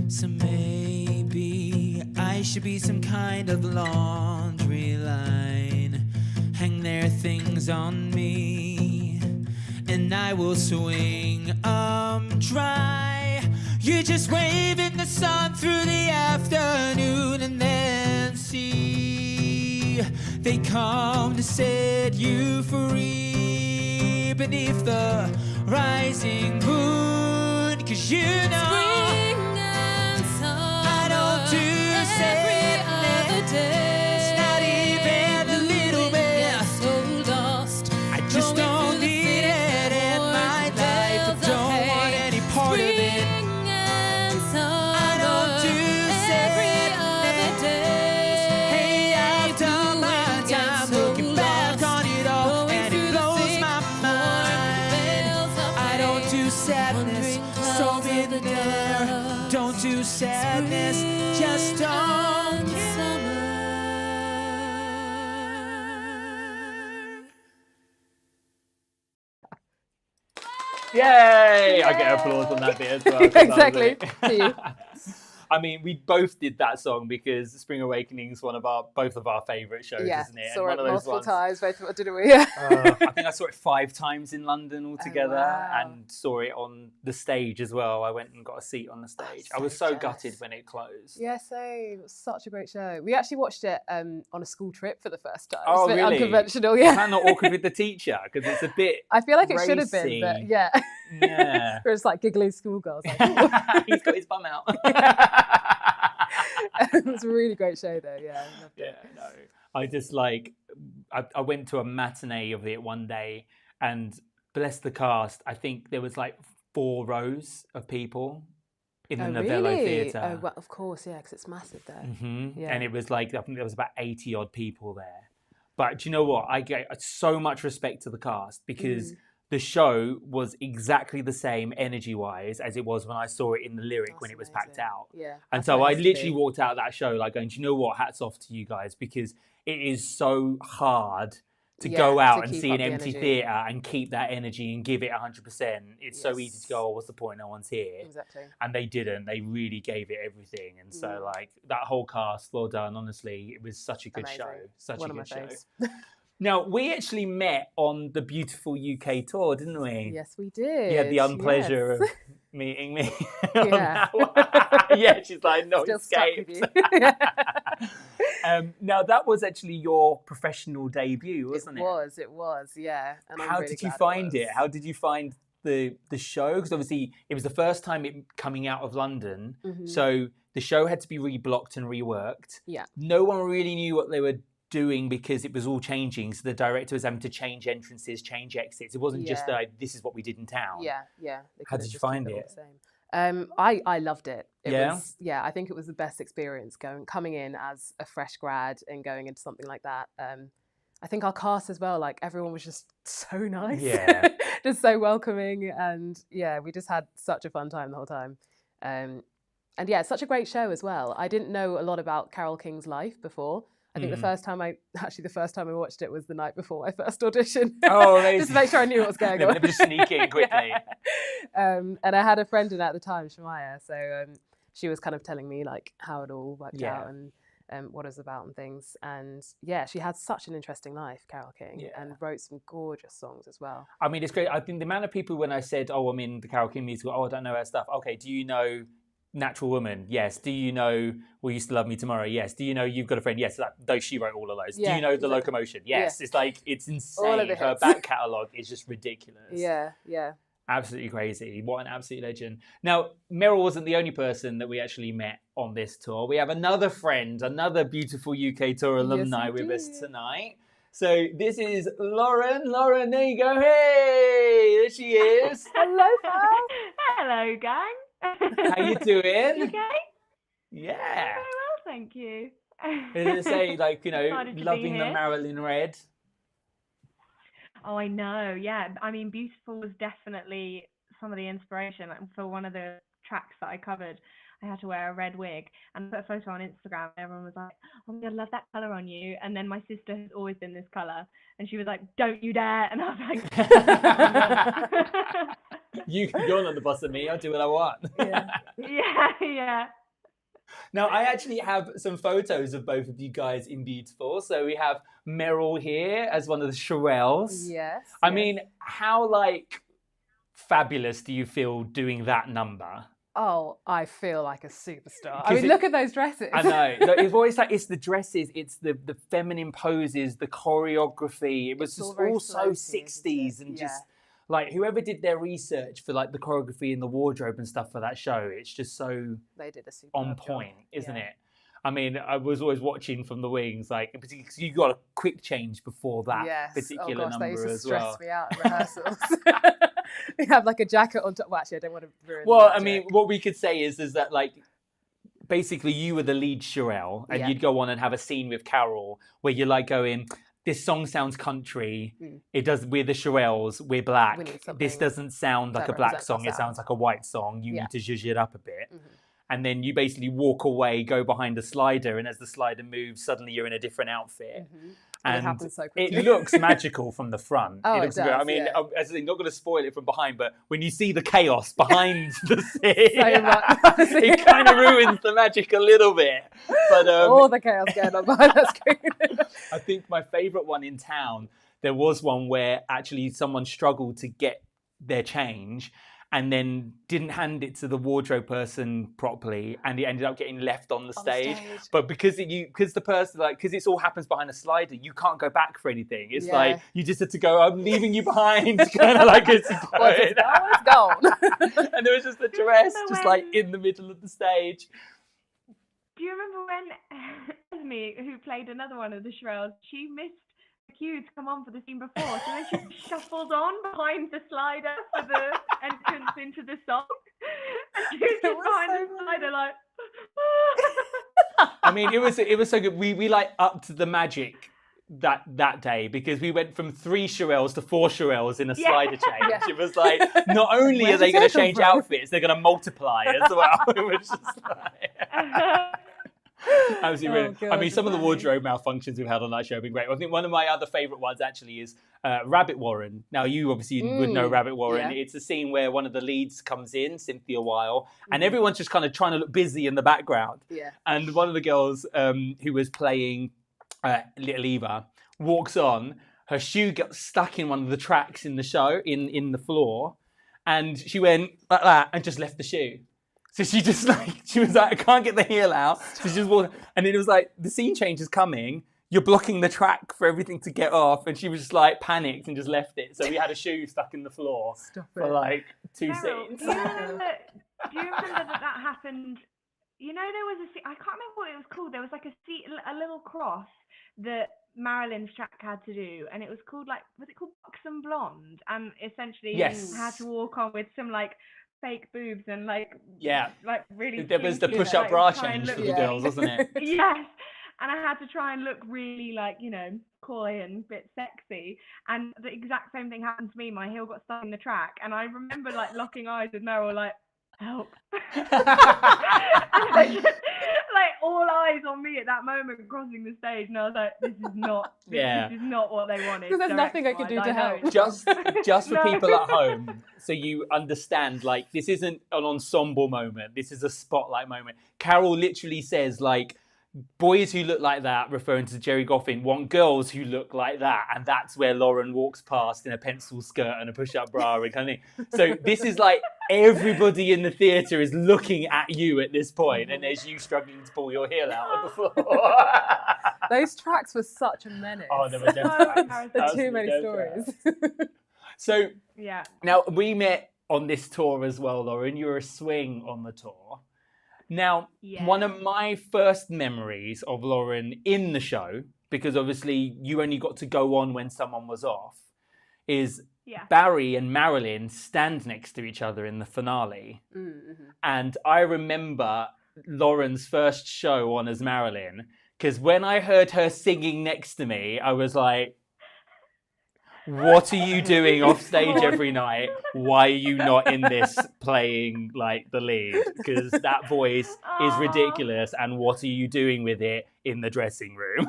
[SPEAKER 4] So maybe I should be some kind of laundry line, hang their things on me, and I will swing dry. You just wave in the sun through the afternoon, and then see they come to set you free beneath the rising moon. 'Cause you know
[SPEAKER 3] Spring and summer,
[SPEAKER 4] I don't do
[SPEAKER 3] every other day.
[SPEAKER 4] It's not even a little bit.
[SPEAKER 3] So lost,
[SPEAKER 4] I just
[SPEAKER 3] going
[SPEAKER 4] don't
[SPEAKER 3] through the
[SPEAKER 4] need
[SPEAKER 3] thick
[SPEAKER 4] it in
[SPEAKER 3] corn,
[SPEAKER 4] my
[SPEAKER 3] through
[SPEAKER 4] life. I
[SPEAKER 3] bales of
[SPEAKER 4] don't
[SPEAKER 3] hay.
[SPEAKER 4] want any part of it.
[SPEAKER 3] Spring and summer,
[SPEAKER 4] I don't do
[SPEAKER 3] every other day.
[SPEAKER 4] Hey, I've done my
[SPEAKER 3] Blue wind
[SPEAKER 4] time
[SPEAKER 3] gets so
[SPEAKER 4] looking back
[SPEAKER 3] lost,
[SPEAKER 4] on it all,
[SPEAKER 3] going
[SPEAKER 4] and
[SPEAKER 3] through
[SPEAKER 4] it
[SPEAKER 3] the
[SPEAKER 4] blows
[SPEAKER 3] thick
[SPEAKER 4] my
[SPEAKER 3] corn,
[SPEAKER 4] mind.
[SPEAKER 3] bales of
[SPEAKER 4] I don't
[SPEAKER 3] hay,
[SPEAKER 4] do sadness,
[SPEAKER 3] wandering
[SPEAKER 4] so
[SPEAKER 3] clouds of
[SPEAKER 4] in
[SPEAKER 3] the
[SPEAKER 4] there.
[SPEAKER 3] dust.
[SPEAKER 4] Don't do sadness, just don't
[SPEAKER 3] and
[SPEAKER 4] care.
[SPEAKER 3] summer.
[SPEAKER 1] Yay! I get applause on that bit as well. 'cause that was
[SPEAKER 2] Exactly.
[SPEAKER 1] it.
[SPEAKER 2] To you.
[SPEAKER 1] I mean, we both did that song because Spring Awakening is one of both of our favourite shows,
[SPEAKER 2] Yeah,
[SPEAKER 1] isn't it? And
[SPEAKER 2] saw
[SPEAKER 1] one
[SPEAKER 2] it
[SPEAKER 1] of those
[SPEAKER 2] multiple
[SPEAKER 1] ones-
[SPEAKER 2] times, both of us, didn't we? Yeah.
[SPEAKER 1] I think I saw it 5 times in London altogether,
[SPEAKER 2] wow.
[SPEAKER 1] and saw it on the stage as well. I went and got a seat on the stage. I
[SPEAKER 2] so
[SPEAKER 1] was so
[SPEAKER 2] jealous.
[SPEAKER 1] gutted when it closed.
[SPEAKER 2] Yeah, same. It was such a great show. We actually watched it on a school trip for the first time.
[SPEAKER 1] Oh,
[SPEAKER 2] it's a bit
[SPEAKER 1] really?
[SPEAKER 2] unconventional,
[SPEAKER 1] Is
[SPEAKER 2] yeah.
[SPEAKER 1] that not awkward with the teacher? Because it's a bit.
[SPEAKER 2] I feel like it should have been, but
[SPEAKER 1] racy.
[SPEAKER 2] yeah.
[SPEAKER 1] Yeah.
[SPEAKER 2] We're just like giggling schoolgirls. Like, "Ooh."
[SPEAKER 1] He's got his bum out.
[SPEAKER 2] It was a really great show, though. Yeah, I loved
[SPEAKER 1] Yeah,
[SPEAKER 2] it.
[SPEAKER 1] no. I just like, I went to a matinee of it one day, and bless the cast, I think there was like 4 rows of people in the Novello
[SPEAKER 2] really?
[SPEAKER 1] Theatre.
[SPEAKER 2] Oh, well, of course, yeah, because it's massive there. Yeah.
[SPEAKER 1] And it was like, I think there was about 80 odd people there. But do you know what? I get so much respect to the cast, because the show was exactly the same energy-wise as it was when I saw it in the Lyric when it was packed
[SPEAKER 2] amazing.
[SPEAKER 1] out.
[SPEAKER 2] Yeah.
[SPEAKER 1] And
[SPEAKER 2] that's
[SPEAKER 1] so
[SPEAKER 2] what
[SPEAKER 1] I
[SPEAKER 2] it has to
[SPEAKER 1] literally
[SPEAKER 2] be.
[SPEAKER 1] walked out of that show like going, do you know what? Hats off to you guys, because it is so hard to go
[SPEAKER 2] Yeah,
[SPEAKER 1] out
[SPEAKER 2] to
[SPEAKER 1] and
[SPEAKER 2] keep
[SPEAKER 1] see
[SPEAKER 2] up
[SPEAKER 1] an
[SPEAKER 2] the
[SPEAKER 1] empty
[SPEAKER 2] energy.
[SPEAKER 1] theatre and keep that energy and give it 100%. It's so easy to
[SPEAKER 2] Yes.
[SPEAKER 1] go, oh, what's the point? No one's here.
[SPEAKER 2] Exactly.
[SPEAKER 1] And they didn't. They really gave it everything. And so,
[SPEAKER 2] Mm.
[SPEAKER 1] like, that whole cast, well done. Honestly, it was such a good
[SPEAKER 2] Amazing.
[SPEAKER 1] show. Such
[SPEAKER 2] One
[SPEAKER 1] a
[SPEAKER 2] of my
[SPEAKER 1] good show.
[SPEAKER 2] faves.
[SPEAKER 1] Now, we actually met on the Beautiful UK tour, didn't we?
[SPEAKER 2] Yes, we did.
[SPEAKER 1] You had the unpleasure
[SPEAKER 2] yes.
[SPEAKER 1] of meeting me.
[SPEAKER 2] Yeah.
[SPEAKER 1] Yeah, she's like, no
[SPEAKER 2] Still stuck
[SPEAKER 1] escape.
[SPEAKER 2] with you.
[SPEAKER 1] Now, that was actually your professional debut, wasn't it?
[SPEAKER 2] It was, yeah. And I'm
[SPEAKER 1] How
[SPEAKER 2] really
[SPEAKER 1] did you
[SPEAKER 2] glad
[SPEAKER 1] find it?
[SPEAKER 2] was.
[SPEAKER 1] How did you find the show? Because obviously it was the first time it coming out of London,
[SPEAKER 2] Mhm.
[SPEAKER 1] so the show had to be reblocked and reworked.
[SPEAKER 2] Yeah.
[SPEAKER 1] No one really knew what they were doing because it was all changing. So the director was having to change entrances, change exits. It wasn't just
[SPEAKER 2] Yeah.
[SPEAKER 1] like, this is what we did in town.
[SPEAKER 2] Yeah, yeah. They
[SPEAKER 1] How
[SPEAKER 2] could've
[SPEAKER 1] did you
[SPEAKER 2] just kept
[SPEAKER 1] find
[SPEAKER 2] all
[SPEAKER 1] it?
[SPEAKER 2] the same. I loved it.
[SPEAKER 1] Yeah?
[SPEAKER 2] I think it was the best experience coming in as a fresh grad and going into something like that. I think our cast as well, like everyone was just so nice.
[SPEAKER 1] Yeah.
[SPEAKER 2] Just so welcoming, and yeah, we just had such a fun time the whole time. And yeah, it's such a great show as well. I didn't know a lot about Carole King's life before. I think the first time I watched it was the night before my first audition.
[SPEAKER 1] Oh,
[SPEAKER 2] just to make sure I knew what was going on.
[SPEAKER 1] Let me just sneak in quickly.
[SPEAKER 2] And I had a friend in at the time, Shemaya, so she was kind of telling me like how it all worked out and what it was about and things. And yeah, she had such an interesting life, Carole King, and wrote some gorgeous songs as well.
[SPEAKER 1] I mean, it's great. I think the amount of people when I said, "Oh, I'm in the Carole King musical," "Oh, I don't know her stuff." Okay, do you know Natural Woman? Yes. Do you know Will You Still Love Me Tomorrow? Yes. Do you know You've Got a Friend? Yes. Though she wrote all of those. Do you know The Locomotion? Yes. It's like, it's insane.
[SPEAKER 2] All of the
[SPEAKER 1] Her
[SPEAKER 2] hits.
[SPEAKER 1] back catalogue is just ridiculous.
[SPEAKER 2] Yeah.
[SPEAKER 1] Absolutely crazy. What an absolute legend. Now, Merryl wasn't the only person that we actually met on this tour. We have another friend, another beautiful UK tour alumni with us tonight. So this is Lauren. Lauren, there you go. Hey, there she is.
[SPEAKER 2] Hello, pal.
[SPEAKER 5] Hello, gang.
[SPEAKER 1] How you doing?
[SPEAKER 5] You okay?
[SPEAKER 1] Yeah.
[SPEAKER 5] Very well, thank you.
[SPEAKER 1] Did it say, like,
[SPEAKER 5] Excited to
[SPEAKER 1] loving
[SPEAKER 5] be
[SPEAKER 1] the
[SPEAKER 5] here.
[SPEAKER 1] Marilyn Red?
[SPEAKER 5] Oh, I know. Yeah, I mean, Beautiful was definitely some of the inspiration. Like, for one of the tracks that I covered, I had to wear a red wig and put a photo on Instagram. And everyone was like, "Oh my God, I love that color on you." And then my sister has always been this color, and she was like, "Don't you dare!" And I was like,
[SPEAKER 1] You can go on the bus of me. I'll do what I want.
[SPEAKER 5] yeah.
[SPEAKER 1] Now, I actually have some photos of both of you guys in Beautiful. So we have Merryl here as one of the Shirelles.
[SPEAKER 2] Yes.
[SPEAKER 1] I mean, how, like, fabulous do you feel doing that number?
[SPEAKER 2] Oh, I feel like a superstar. I mean, look at those dresses.
[SPEAKER 1] I know. It's always like, it's the dresses, it's the feminine poses, the choreography. It was just all so 60s and just... Like, whoever did their research for, like, the choreography and the wardrobe and stuff for that show, it's just so
[SPEAKER 2] they did a super
[SPEAKER 1] on point, isn't it? I mean, I was always watching from the wings, like, because you got a quick change before that particular number
[SPEAKER 2] they used to
[SPEAKER 1] as
[SPEAKER 2] stress
[SPEAKER 1] well.
[SPEAKER 2] me out at rehearsals. We have, like, a jacket on top. Well, actually, I don't want to ruin
[SPEAKER 1] Well,
[SPEAKER 2] the
[SPEAKER 1] I mean, what we could say is that, like, basically you were the lead Shirelle, and you'd go on and have a scene with Carole where you're, like, going... This song sounds country. It does. We're the Shirelles. We're black. This doesn't sound like a black song. It sounds like a white song. You need to zhuzh it up a bit. And then you basically walk away, go behind the slider, and as the slider moves, suddenly you're in a different outfit. And
[SPEAKER 2] it happens so quickly.
[SPEAKER 1] It looks magical from the front.
[SPEAKER 2] Oh,
[SPEAKER 1] it looks
[SPEAKER 2] does,
[SPEAKER 1] great. I mean, I'm not going to spoil it from behind, but when you see the chaos behind the scene, it kind of ruins the magic a little bit. But
[SPEAKER 2] all the chaos going on behind that screen.
[SPEAKER 1] I think my favourite one in town, there was one where actually someone struggled to get their change and then didn't hand it to the wardrobe person properly, and it ended up getting left on the stage. But because the person, like, because it all happens behind a slider, you can't go back for anything. It's like you just had to go, "I'm leaving you behind," kind of like it's
[SPEAKER 2] gone.
[SPEAKER 1] And there was just a dress, just like in the middle of the stage.
[SPEAKER 5] Do you remember when Esme, who played another one of the Shirelles, she missed the cue to come on for the scene before, so then she shuffled on behind the slider for the entrance into the song, and she was just behind the slider like.
[SPEAKER 1] I mean, it was so good. We like upped the magic that day because we went from 3 Shirelles to 4 Shirelles in a slider change. It was like, not only are they going to change outfits, they're going to multiply as well. It was just like... Absolutely brilliant.
[SPEAKER 2] God,
[SPEAKER 1] I mean, some of the wardrobe malfunctions we've had on that show have been great. I think one of my other favourite ones actually is Rabbit Warren. Now, you obviously would know Rabbit Warren. Yeah. It's a scene where one of the leads comes in, Cynthia Weil, and everyone's just kind of trying to look busy in the background. Yeah. And one of the girls who was playing Little Eva walks on, her shoe got stuck in one of the tracks in the show, in the floor, and she went like that and just left the shoe. So she was like, I can't get the heel out. So she just walked, and it was like, the scene change is coming. You're blocking the track for everything to get off. And she was just like panicked and just left it. So we had a shoe stuck in the floor for like 2 scenes.
[SPEAKER 5] Do you remember that happened? You know, there was I can't remember what it was called. There was like a little cross that Marilyn's track had to do. And it was called was it called Buxom Blonde? And essentially you had to walk on with some like fake boobs and like really
[SPEAKER 1] there was the push-up bra change for the girls, wasn't it?
[SPEAKER 5] Yes, and I had to try and look really coy and a bit sexy, and the exact same thing happened to me. My heel got stuck in the track, and I remember locking eyes with Merryl, like, help. And I just, all eyes on me at that moment crossing the stage, and I was like, this is not what they wanted.
[SPEAKER 2] Because there's nothing I could do to help.
[SPEAKER 1] Just for
[SPEAKER 5] No.
[SPEAKER 1] people at home, so you understand, like, this isn't an ensemble moment. This is a spotlight moment. Carol literally says, like, boys who look like that, referring to Jerry Goffin, want girls who look like that. And that's where Lauren walks past in a pencil skirt and a push-up bra and kind of thing. So this is like everybody in the theatre is looking at you at this point, and there's you struggling to pull your heel out of the floor.
[SPEAKER 2] Those tracks were such a menace.
[SPEAKER 1] Oh, there were definitely
[SPEAKER 2] There are too many stories.
[SPEAKER 1] So
[SPEAKER 5] Yeah.
[SPEAKER 1] now we met on this tour as well, Lauren. You were a swing on the tour. Now, one of my first memories of Lauren in the show, because obviously you only got to go on when someone was off, is Barry and Marilyn stand next to each other in the finale. Mm-hmm. And I remember Lauren's first show on as Marilyn, because when I heard her singing next to me, I was like, what are you doing off stage every night? Why are you not in this playing like the lead? Because that voice is ridiculous. And what are you doing with it in the dressing room?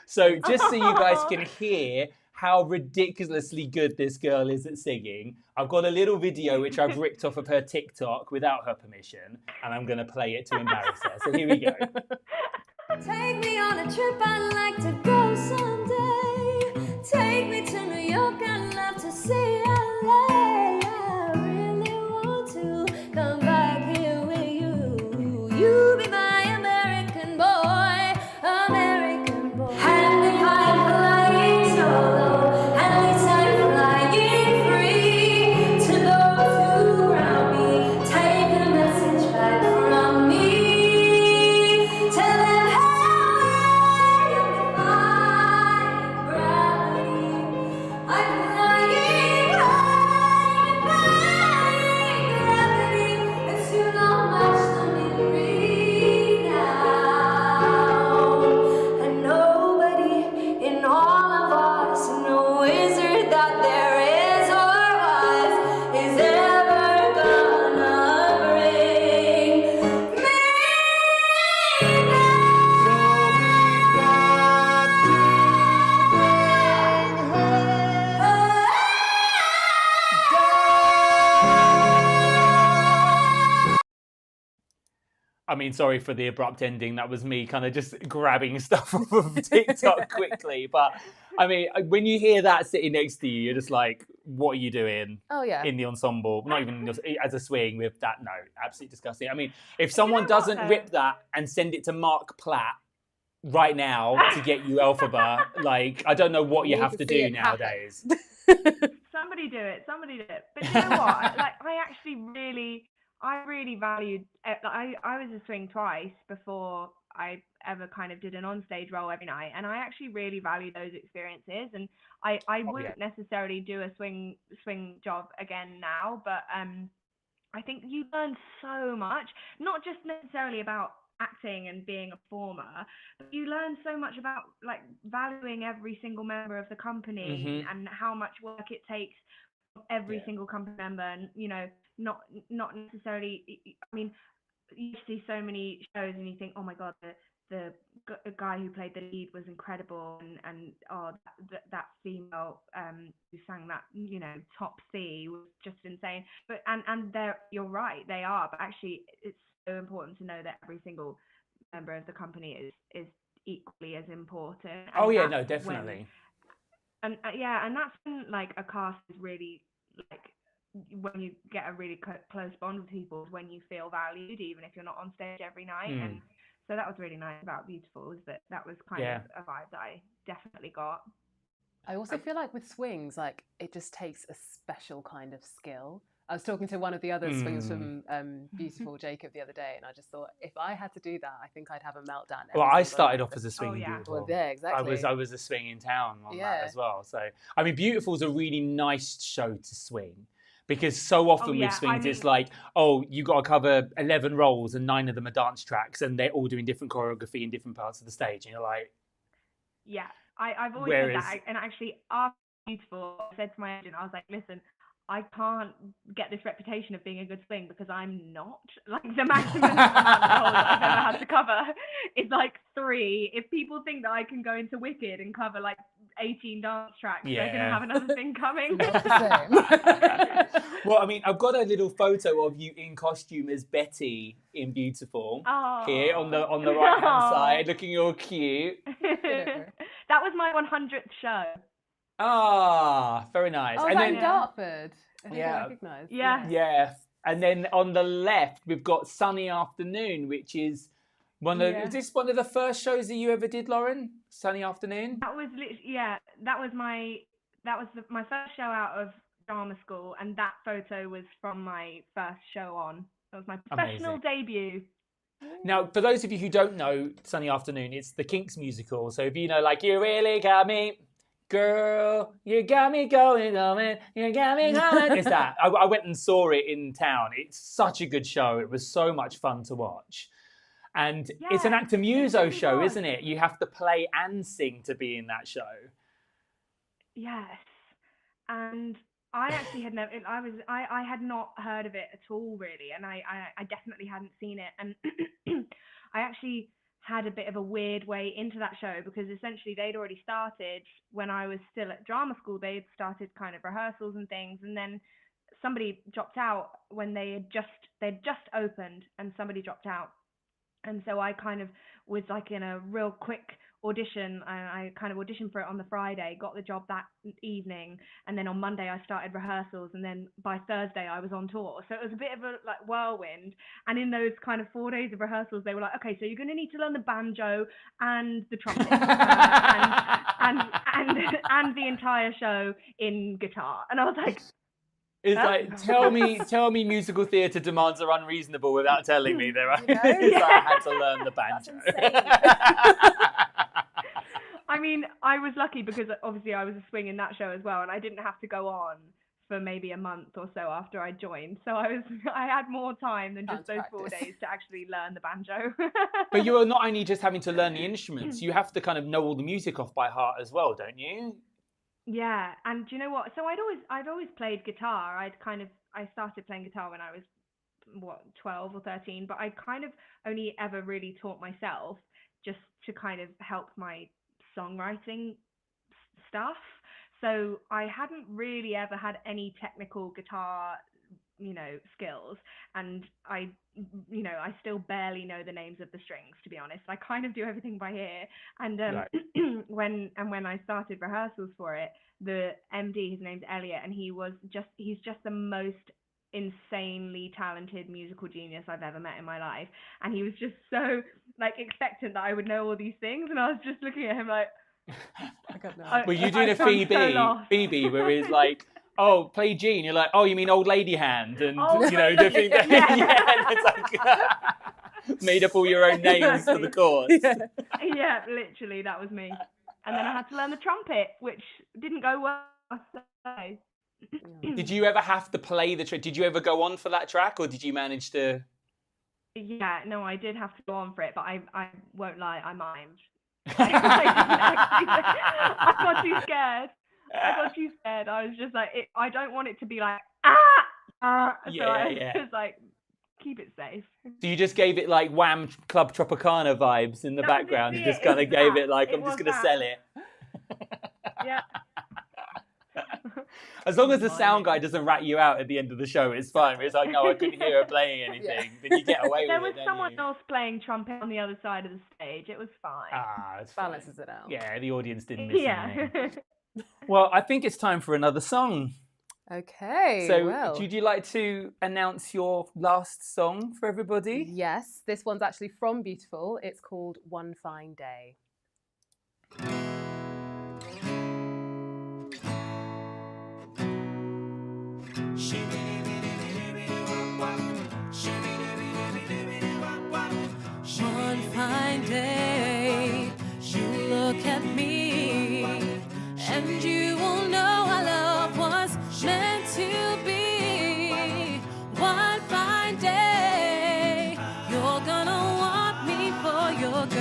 [SPEAKER 1] So just so you guys can hear how ridiculously good this girl is at singing, I've got a little video which I've ripped off of her TikTok without her permission, and I'm going to play it to embarrass her. So here we go.
[SPEAKER 3] Take me on a trip, I'd like to go someday. Take me to New York, I'd love to see LA. I really want to come back here with you. You be my American boy, American boy. And if I'm flying solo, at least I'm flying free. To those who around me, take a message back from me. Tell them how you'll be fine, gravity. I'm flying high, defying gravity. It's you not much to me now. And nobody in all of us, no wizard that there is or was, is ever gonna bring me
[SPEAKER 1] I mean, sorry for the abrupt ending. That was me kind of just grabbing stuff off of TikTok quickly. But I mean, when you hear that sitting next to you, you're just like, what are you doing
[SPEAKER 2] Oh, yeah.
[SPEAKER 1] in the ensemble? Not even as a swing with that. No, absolutely disgusting. I mean, if someone
[SPEAKER 5] know what,
[SPEAKER 1] doesn't
[SPEAKER 5] though?
[SPEAKER 1] rip that and send it to Mark Platt right now to get you Elphaba, like, I don't know what you
[SPEAKER 2] Need
[SPEAKER 1] have
[SPEAKER 2] to
[SPEAKER 1] to
[SPEAKER 2] see
[SPEAKER 1] do
[SPEAKER 2] it happen.
[SPEAKER 1] nowadays.
[SPEAKER 5] Somebody do it. But you know what? I actually really valued. I was a swing twice before I ever kind of did an onstage role every night, and I actually really value those experiences. And I wouldn't necessarily do a swing job again now, but I think you learn so much, not just necessarily about acting and being a performer, but you learn so much about like valuing every single member of the company and how much work it takes of every single company member, and you know, not necessarily. I mean, you see so many shows and you think, oh my god, the guy who played the lead was incredible, and that female who sang that, you know, top C was just insane. But and you're right, they are, but actually it's so important to know that every single member of the company is equally as important.
[SPEAKER 1] Oh yeah,
[SPEAKER 5] that's
[SPEAKER 1] no, definitely.
[SPEAKER 5] and that's when like a cast is really like, when you get a really close bond with people, is when you feel valued, even if you're not on stage every night. And so that was really nice about Beautiful, is that was kind of a vibe that I definitely got.
[SPEAKER 2] I also feel like with swings, like it just takes a special kind of skill. I was talking to one of the other swings from Beautiful, Jacob, the other day, and I just thought, if I had to do that, I think I'd have a meltdown.
[SPEAKER 1] Well, I started off as a swing in
[SPEAKER 5] yeah.
[SPEAKER 1] Beautiful.
[SPEAKER 2] Well, yeah, exactly.
[SPEAKER 1] I was a swing in town on that as well. So I mean, Beautiful's a really nice show to swing, because so often with swings, it's like, oh, you got to cover 11 roles and 9 of them are dance tracks, and they're all doing different choreography in different parts of the stage, and you're like,
[SPEAKER 5] yeah, I've always said that. And actually, after Beautiful, I said to my agent, I was like, listen, I can't get this reputation of being a good swing because I'm not. Like, the maximum amount of roles I've ever had to cover is like 3. If people think that I can go into Wicked and cover like 18 dance tracks, they're going to have another thing coming.
[SPEAKER 6] Not the same.
[SPEAKER 1] Well, I mean, I've got a little photo of you in costume as Betty in Beautiful here on the right hand side, looking all cute.
[SPEAKER 5] That was my 100th show.
[SPEAKER 1] Ah, very nice.
[SPEAKER 2] Oh,
[SPEAKER 1] and
[SPEAKER 2] in
[SPEAKER 1] then
[SPEAKER 2] Dartford. I think
[SPEAKER 1] Yeah.
[SPEAKER 2] I recognise.
[SPEAKER 5] Yeah.
[SPEAKER 1] and then on the left we've got Sunny Afternoon, which is is this one of the first shows that you ever did, Lauren? Sunny Afternoon?
[SPEAKER 5] That was that was my first show out of drama school, and that photo was from my first show on. That was my professional debut.
[SPEAKER 1] Now, for those of you who don't know Sunny Afternoon, it's the Kinks musical. So if you know, like, you really got me, girl, you got me going, you got me going. It's that. I went and saw it in town. It's such a good show. It was so much fun to watch. And it's an Actor Muso show, isn't it? You have to play and sing to be in that show. Yes.
[SPEAKER 5] And I actually had never, I had not heard of it at all, really. And I definitely hadn't seen it. And I actually had a bit of a weird way into that show, because essentially they'd already started when I was still at drama school. They'd started kind of rehearsals and things, and then somebody dropped out when they'd just opened, and somebody dropped out. And so I kind of was like in a real quick audition. I kind of auditioned for it on the Friday, got the job that evening, and then on Monday I started rehearsals, and then by Thursday I was on tour. So it was a bit of a like whirlwind. And in those kind of 4 days of rehearsals, they were like, okay, so you're going to need to learn the banjo and the trumpet and the entire show in guitar. And I was like,
[SPEAKER 1] it's like, tell me musical theatre demands are unreasonable without telling me they're right. I had to learn the banjo.
[SPEAKER 5] I mean, I was lucky because obviously I was a swing in that show as well, and I didn't have to go on for maybe a month or so after I joined. So I had more time than just those 4 days to actually learn the banjo.
[SPEAKER 1] But you are not only just having to learn the instruments, you have to kind of know all the music off by heart as well, don't you?
[SPEAKER 5] Yeah, and do you know what? So I'd always played guitar. I started playing guitar when I was 12 or 13, but I kind of only ever really taught myself just to kind of help my songwriting stuff. So I hadn't really ever had any technical guitar, skills, and I still barely know the names of the strings, to be honest. I kind of do everything by ear. And when I started rehearsals for it, the MD, his name's Elliot, and he's just the most insanely talented musical genius I've ever met in my life. And he was just so like expectant that I would know all these things, and I was just looking at him like,
[SPEAKER 1] Were you doing a Phoebe where he's like, oh, play Jean. You're like, oh, you mean old lady hand, and different. It's like made up all your own names for the chords.
[SPEAKER 5] Yeah, literally, that was me. And then I had to learn the trumpet, which didn't go well.
[SPEAKER 1] Did you ever have to play the track? Did you ever go on for that track, or did you manage to?
[SPEAKER 5] Yeah, no, I did have to go on for it, but I won't lie, I mimed. I got too scared. I was just like, I don't want it to be like, So I was just like, keep it safe.
[SPEAKER 1] So you just gave it like Wham! Club Tropicana vibes in the background. You just kind of gave it like, I'm just going to sell it.
[SPEAKER 5] Yeah.
[SPEAKER 1] As long as the sound guy doesn't rat you out at the end of the show, it's fine. It's like, no, I couldn't hear her playing anything. Then you get away with it.
[SPEAKER 5] There was someone else playing trumpet on the other side of the stage. It was fine.
[SPEAKER 1] It
[SPEAKER 2] balances it out.
[SPEAKER 1] Yeah, the audience didn't miss anything. Well, I think it's time for another song.
[SPEAKER 2] Okay.
[SPEAKER 1] So, would you like to announce your last song for everybody?
[SPEAKER 2] Yes, this one's actually from Beautiful. It's called One Fine Day.
[SPEAKER 3] One fine day, you look at me, and you will know our love was meant to be. One fine day, you're gonna want me for your girl.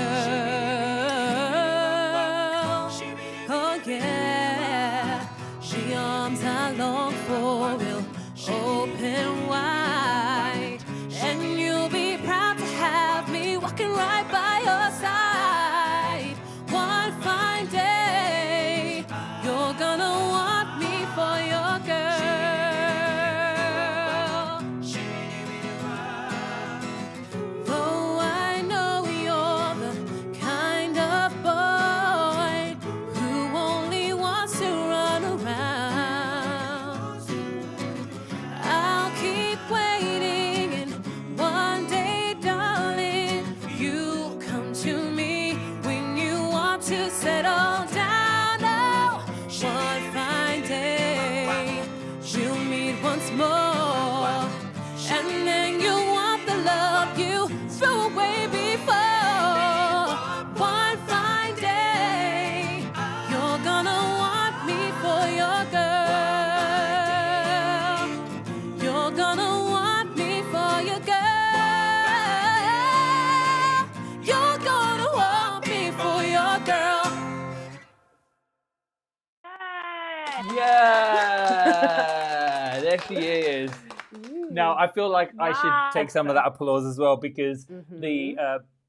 [SPEAKER 3] Oh yeah, the arms I long for will open wide, and you'll be proud to have me walking right by your side. One fine day, you're gonna want me for your girl. Though I know you're the kind of boy who only wants to run around, I'll keep waiting, and one day, darling, you'll come to me when you want to settle down. Oh, one fine day, we'll meet once more, and then you'll want the love you threw away before. One fine day, you're gonna want me for your girl. You're gonna want me for your girl. You're gonna want me for your girl.
[SPEAKER 5] Yay!
[SPEAKER 1] Yeah, there she is. Now, I feel like I should take some of that applause as well, because the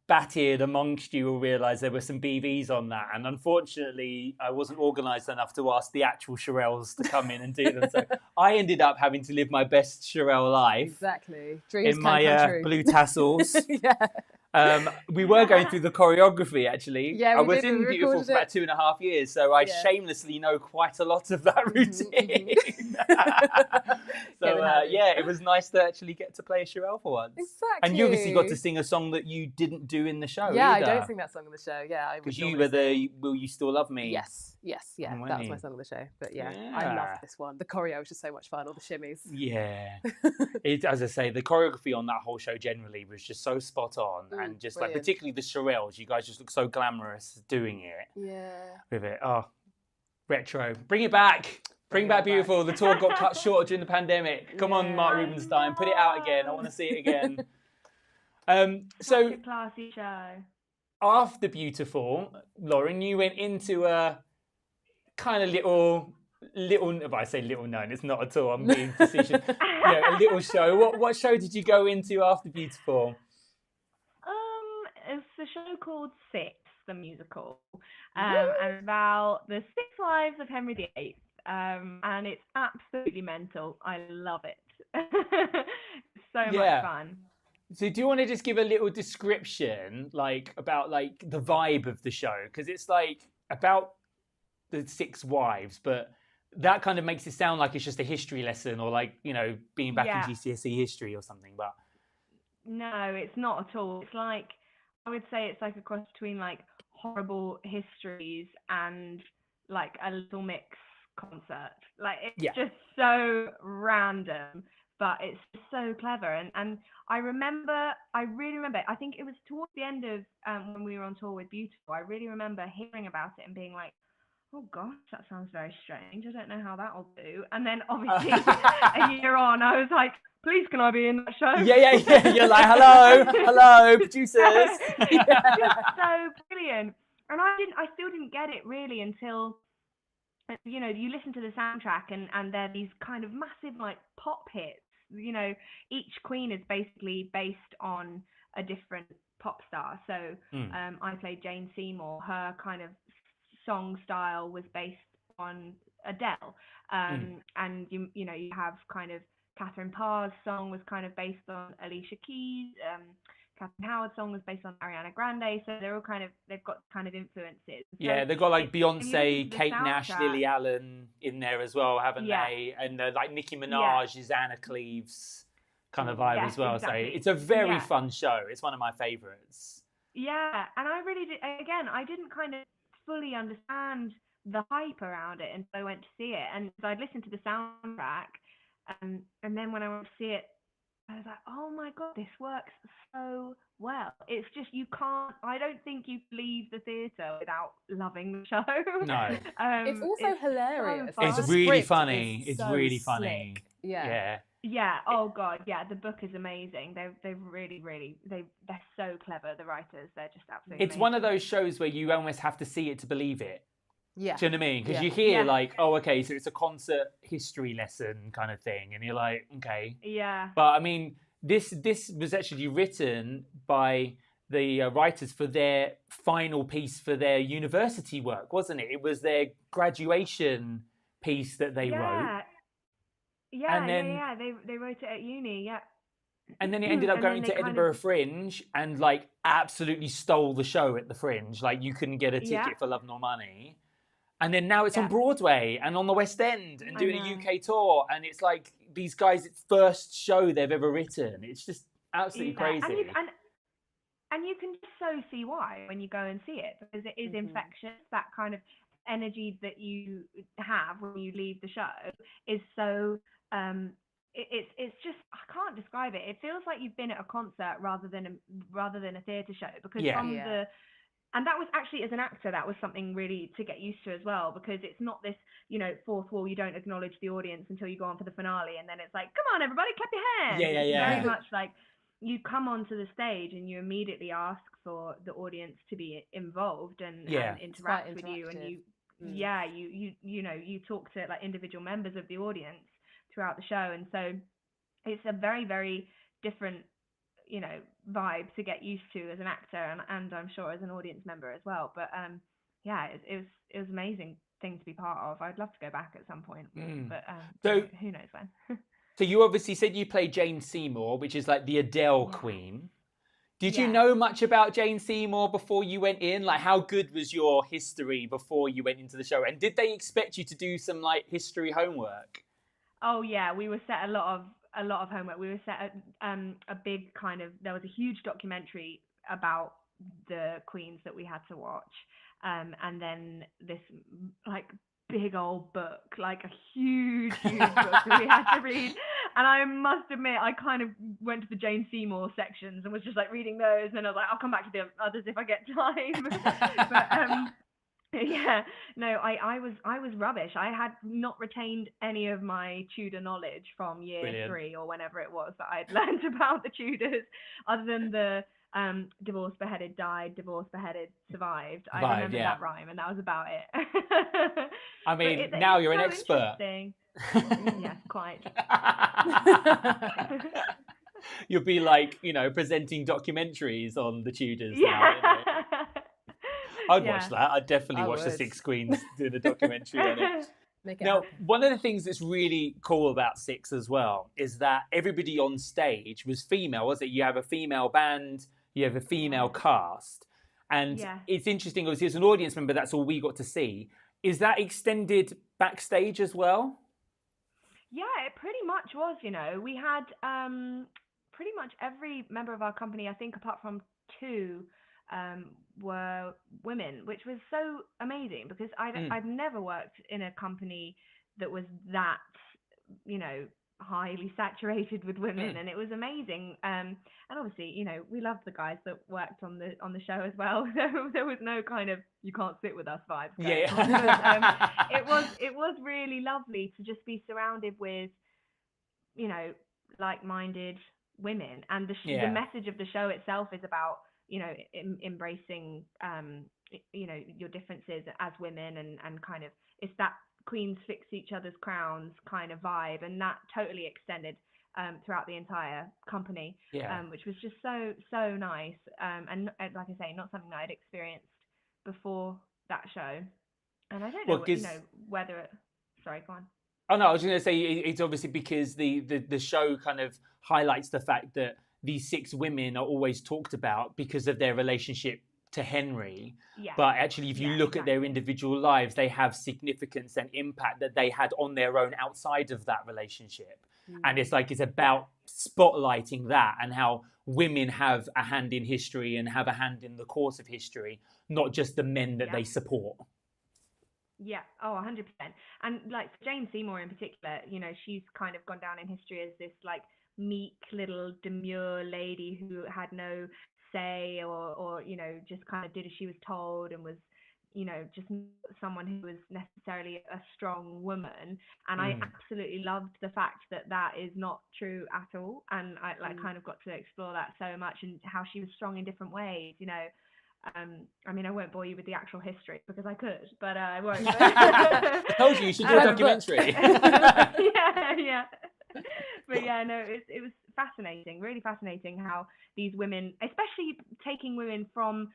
[SPEAKER 1] bat-eared amongst you will realise there were some BVs on that, and unfortunately I wasn't organised enough to ask the actual Shirelles to come in and do them, so I ended up having to live my best Shirelle life
[SPEAKER 2] Exactly. Dreams
[SPEAKER 1] in
[SPEAKER 2] can come
[SPEAKER 1] my
[SPEAKER 2] true.
[SPEAKER 1] blue tassels.
[SPEAKER 2] Yeah.
[SPEAKER 1] We were going through the choreography, actually.
[SPEAKER 2] Yeah,
[SPEAKER 1] I
[SPEAKER 2] we
[SPEAKER 1] was
[SPEAKER 2] did,
[SPEAKER 1] in
[SPEAKER 2] we
[SPEAKER 1] Beautiful
[SPEAKER 2] recorded
[SPEAKER 1] for about
[SPEAKER 2] it.
[SPEAKER 1] 2.5 years, so I
[SPEAKER 2] Yeah.
[SPEAKER 1] shamelessly know quite a lot of that routine. So,
[SPEAKER 2] Get the habit.
[SPEAKER 1] yeah, it was nice to actually get to play a Shirelle for once.
[SPEAKER 2] Exactly.
[SPEAKER 1] And you obviously got to sing a song that you didn't do in the show
[SPEAKER 2] Yeah,
[SPEAKER 1] either.
[SPEAKER 2] I don't sing that song in the show. Yeah, I would
[SPEAKER 1] Because you
[SPEAKER 2] normally
[SPEAKER 1] were the Will You Still Love Me?
[SPEAKER 2] Yes, yeah,
[SPEAKER 1] Oh,
[SPEAKER 2] that was
[SPEAKER 1] weren't
[SPEAKER 2] my
[SPEAKER 1] you?
[SPEAKER 2] song of the show. But yeah, I
[SPEAKER 1] Yeah.
[SPEAKER 2] loved this one. The choreo was just so much fun, all the shimmies.
[SPEAKER 1] Yeah. As I say, the choreography on that whole show generally was just so spot on. And just like,
[SPEAKER 2] brilliant.
[SPEAKER 1] particularly the Shirelles, you guys just look so glamorous doing it
[SPEAKER 2] Yeah.
[SPEAKER 1] with it. Oh, retro. Bring it back. Bring back Beautiful. The tour got cut short during the pandemic. Come on, Mark
[SPEAKER 2] Yeah.
[SPEAKER 1] Rubenstein, put it out again. I want to see it again.
[SPEAKER 5] Such
[SPEAKER 1] So
[SPEAKER 5] a classy show.
[SPEAKER 1] after Beautiful, Lauren, you went into a kind of little, if I say little known, it's not at all, I'm being facetious. A little show. What show did you go into after Beautiful?
[SPEAKER 5] It's a show called Six, the musical, and about the 6 lives of Henry VIII. And it's absolutely mental. I love it. So much fun.
[SPEAKER 1] So do you want to just give a little description, about the vibe of the show? Because it's about the 6 wives, but that kind of makes it sound like it's just a history lesson, or being back in GCSE history or something. But
[SPEAKER 5] no, it's not at all. It's I would say it's like a cross between horrible histories and a Little Mix concert. It's just so random, but it's just so clever. And I really remember, I think it was towards the end of when we were on tour with Beautiful, I really remember hearing about it and being like, oh gosh, that sounds very strange. I don't know how that will do. And then obviously a year on, I was like, please, can I be in that show?
[SPEAKER 1] Yeah. You're like, hello, producers.
[SPEAKER 5] Just so brilliant. And I still didn't get it really until, you listen to the soundtrack and they're these kind of massive pop hits. Each queen is basically based on a different pop star. So I played Jane Seymour. Her kind of song style was based on Adele. And you have kind of Catherine Parr's song was kind of based on Alicia Keys. Catherine Howard's song was based on Ariana Grande. So they're all they've got kind of influences.
[SPEAKER 1] Yeah,
[SPEAKER 5] So
[SPEAKER 1] they've got Beyonce,
[SPEAKER 5] listen to the
[SPEAKER 1] Kate Nash,
[SPEAKER 5] soundtrack-
[SPEAKER 1] Lily Allen in there as well, haven't
[SPEAKER 5] Yeah.
[SPEAKER 1] they? And Nicki Minaj is Anna Cleves kind of vibe
[SPEAKER 5] Yes,
[SPEAKER 1] as well.
[SPEAKER 5] exactly.
[SPEAKER 1] So it's a very
[SPEAKER 5] Yeah.
[SPEAKER 1] fun show. It's one of my favourites.
[SPEAKER 5] Yeah, and I really did. Again, I didn't kind of fully understand the hype around it until I went to see it. And so I'd listened to the soundtrack, and then when I went to see it, I was like, oh my God, this works so well. It's just, I don't think you leave the theatre without loving the show.
[SPEAKER 1] No.
[SPEAKER 2] It's also hilarious.
[SPEAKER 5] so fun.
[SPEAKER 1] It's
[SPEAKER 2] The
[SPEAKER 1] really
[SPEAKER 2] script
[SPEAKER 1] funny.
[SPEAKER 2] is
[SPEAKER 1] It's
[SPEAKER 2] so
[SPEAKER 1] really funny.
[SPEAKER 2] slick. Yeah.
[SPEAKER 1] Yeah.
[SPEAKER 5] Yeah. Oh God. Yeah. The book is amazing. They've really they're so clever. The writers. They're just absolutely.
[SPEAKER 1] It's one of those shows where you almost have to see it to believe it.
[SPEAKER 2] Yeah.
[SPEAKER 1] Do you know what I mean? Because
[SPEAKER 2] Yeah.
[SPEAKER 1] you hear
[SPEAKER 5] Yeah.
[SPEAKER 1] like, oh, okay, so it's a concert history lesson kind of thing, and you're like, okay.
[SPEAKER 5] Yeah.
[SPEAKER 1] But I mean, this was actually written by the writers for their final piece for their university work, wasn't it? It was their graduation piece that they wrote,
[SPEAKER 5] Yeah,
[SPEAKER 1] and then
[SPEAKER 5] They wrote it at uni. Yeah.
[SPEAKER 1] and then it ended up
[SPEAKER 5] And
[SPEAKER 1] going
[SPEAKER 5] then
[SPEAKER 1] to
[SPEAKER 5] they kind
[SPEAKER 1] Edinburgh
[SPEAKER 5] of
[SPEAKER 1] Fringe and like absolutely stole the show at the Fringe. Like you couldn't get a
[SPEAKER 5] Yeah.
[SPEAKER 1] ticket for Love Nor Money. And then now it's on
[SPEAKER 5] Yeah.
[SPEAKER 1] Broadway and on the West End and
[SPEAKER 5] I
[SPEAKER 1] doing a
[SPEAKER 5] know.
[SPEAKER 1] UK tour. And it's like these guys, it's first show they've ever written. It's just absolutely
[SPEAKER 5] Yeah.
[SPEAKER 1] crazy.
[SPEAKER 5] And you can so see why when you go and see it, because it is
[SPEAKER 2] Mhm.
[SPEAKER 5] infectious. That kind of energy that you have when you leave the show is so it's just, I can't describe it. It feels like you've been at a concert rather than a theatre show, because
[SPEAKER 1] Yeah.
[SPEAKER 5] from
[SPEAKER 2] Yeah.
[SPEAKER 5] and that was actually, as an actor, that was something really to get used to as well, because it's not this, fourth wall, you don't acknowledge the audience until you go on for the finale, and then it's like, come on everybody, clap your hands.
[SPEAKER 1] Yeah, yeah,
[SPEAKER 5] It's
[SPEAKER 1] yeah.
[SPEAKER 5] very much like you come onto the stage and you immediately ask for the audience to be involved and
[SPEAKER 1] Yeah.
[SPEAKER 5] interact
[SPEAKER 2] It's
[SPEAKER 5] with
[SPEAKER 2] quite
[SPEAKER 5] you, and you
[SPEAKER 2] interactive.
[SPEAKER 5] you talk to like individual members of the audience throughout the show, and so it's a very, very different vibe to get used to as an actor, and I'm sure as an audience member as well. But yeah, it was amazing thing to be part of. I'd love to go back at some point, but
[SPEAKER 1] So-
[SPEAKER 5] who knows when.
[SPEAKER 1] So you obviously said you played Jane Seymour, which is like the Adele
[SPEAKER 5] Yeah.
[SPEAKER 1] queen. Did you
[SPEAKER 5] Yeah.
[SPEAKER 1] know much about Jane Seymour before you went in? Like, how good was your history before you went into the show? And did they expect you to do some like history homework?
[SPEAKER 5] Oh yeah, we were set a lot of homework. We were set a big kind of, there was a huge documentary about the queens that we had to watch, and then this like big old book, like a huge book that we had to read. And I must admit, I kind of went to the Jane Seymour sections and was just like reading those, and then I was like, I'll come back to the others if I get time. But yeah, no, I was rubbish. I had not retained any of my Tudor knowledge from year
[SPEAKER 1] Brilliant.
[SPEAKER 5] 3 or whenever it was that I'd learned about the Tudors, other than the divorced, beheaded, died, divorced, beheaded, survived. I
[SPEAKER 1] Survived,
[SPEAKER 5] remember
[SPEAKER 1] yeah.
[SPEAKER 5] that rhyme, and that was about it.
[SPEAKER 1] I
[SPEAKER 5] But
[SPEAKER 1] mean, now
[SPEAKER 5] it's
[SPEAKER 1] you're an
[SPEAKER 5] so
[SPEAKER 1] expert.
[SPEAKER 5] interesting. Yes, quite.
[SPEAKER 1] You'll be like, presenting documentaries on the Tudors now.
[SPEAKER 5] Yeah.
[SPEAKER 1] I'd
[SPEAKER 5] Yeah.
[SPEAKER 1] watch that. I'd definitely
[SPEAKER 2] I
[SPEAKER 1] watch the
[SPEAKER 2] would.
[SPEAKER 1] Six Queens doing a documentary on it.
[SPEAKER 2] Make it
[SPEAKER 1] Now,
[SPEAKER 2] happen.
[SPEAKER 1] one of the things that's really cool about Six as well is that everybody on stage was female, wasn't it? You have a female band, you have a female cast. And
[SPEAKER 5] Yeah.
[SPEAKER 1] it's interesting, obviously, as an audience member, that's all we got to see. Is that extended backstage as well?
[SPEAKER 5] Yeah, it pretty much was, We had pretty much every member of our company, I think apart from 2, were women, which was so amazing, because I'd never worked in a company that was that, highly saturated with women, and it was amazing. And obviously, we loved the guys that worked on the show as well. There was no kind of you can't sit with us vibes going
[SPEAKER 1] Yeah.
[SPEAKER 5] on. But, it was really lovely to just be surrounded with, like-minded women, and the message of the show itself is about embracing your differences as women, and kind of it's that queens fix each other's crowns kind of vibe, and that totally extended throughout the entire company, which was just so nice, and like I say, not something that I'd experienced before that show. And I don't know, whether it... Sorry, go on.
[SPEAKER 1] Oh no, I was going to say it's obviously because the show kind of highlights the fact that these 6 women are always talked about because of their relationship to Henry.
[SPEAKER 5] Yeah.
[SPEAKER 1] But actually, if you look at their
[SPEAKER 5] exactly.
[SPEAKER 1] individual lives, they have significance and impact that they had on their own outside of that relationship. And it's about spotlighting that and how women have a hand in history and have a hand in the course of history, not just the men that they support.
[SPEAKER 5] Yeah, 100%. And like Jane Seymour in particular, she's kind of gone down in history as this like meek little demure lady who had no say, or just kind of did as she was told, and was just someone who was necessarily a strong woman. And I absolutely loved the fact that is not true at all, and I kind of got to explore that so much, and how she was strong in different ways, I mean, I won't bore you with the actual history because I could, but I won't.
[SPEAKER 1] I told you should do a documentary.
[SPEAKER 5] yeah. But yeah, no, it was fascinating, really fascinating how these women, especially taking women from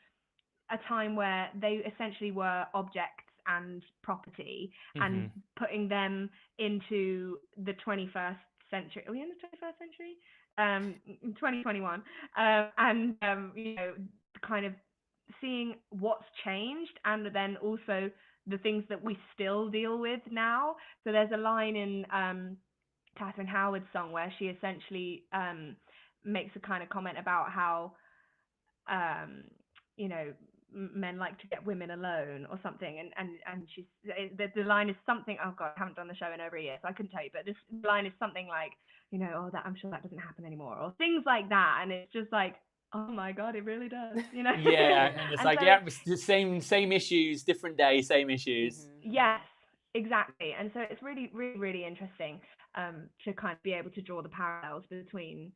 [SPEAKER 5] a time where they essentially were objects and property, and putting them into the 21st century. Are we in the 21st century? 2021. And you know, kind of seeing what's changed, and then also the things that we still deal with now. So there's a line in Catherine Howard's song where she essentially makes a kind of comment about how you know, men like to get women alone or something, and she's the line is something, oh god, I haven't done the show in over a year, so I couldn't tell you, but this line is something like, you know, oh, that I'm sure that doesn't happen anymore, or things like that, and it's just like, oh my god, it really does, you know.
[SPEAKER 1] Yeah, and it's
[SPEAKER 5] And
[SPEAKER 1] like,
[SPEAKER 5] so,
[SPEAKER 1] yeah, it's the same issues, different day, same issues.
[SPEAKER 5] yes, exactly. And so it's really, really, really interesting to kind of be able to draw the parallels between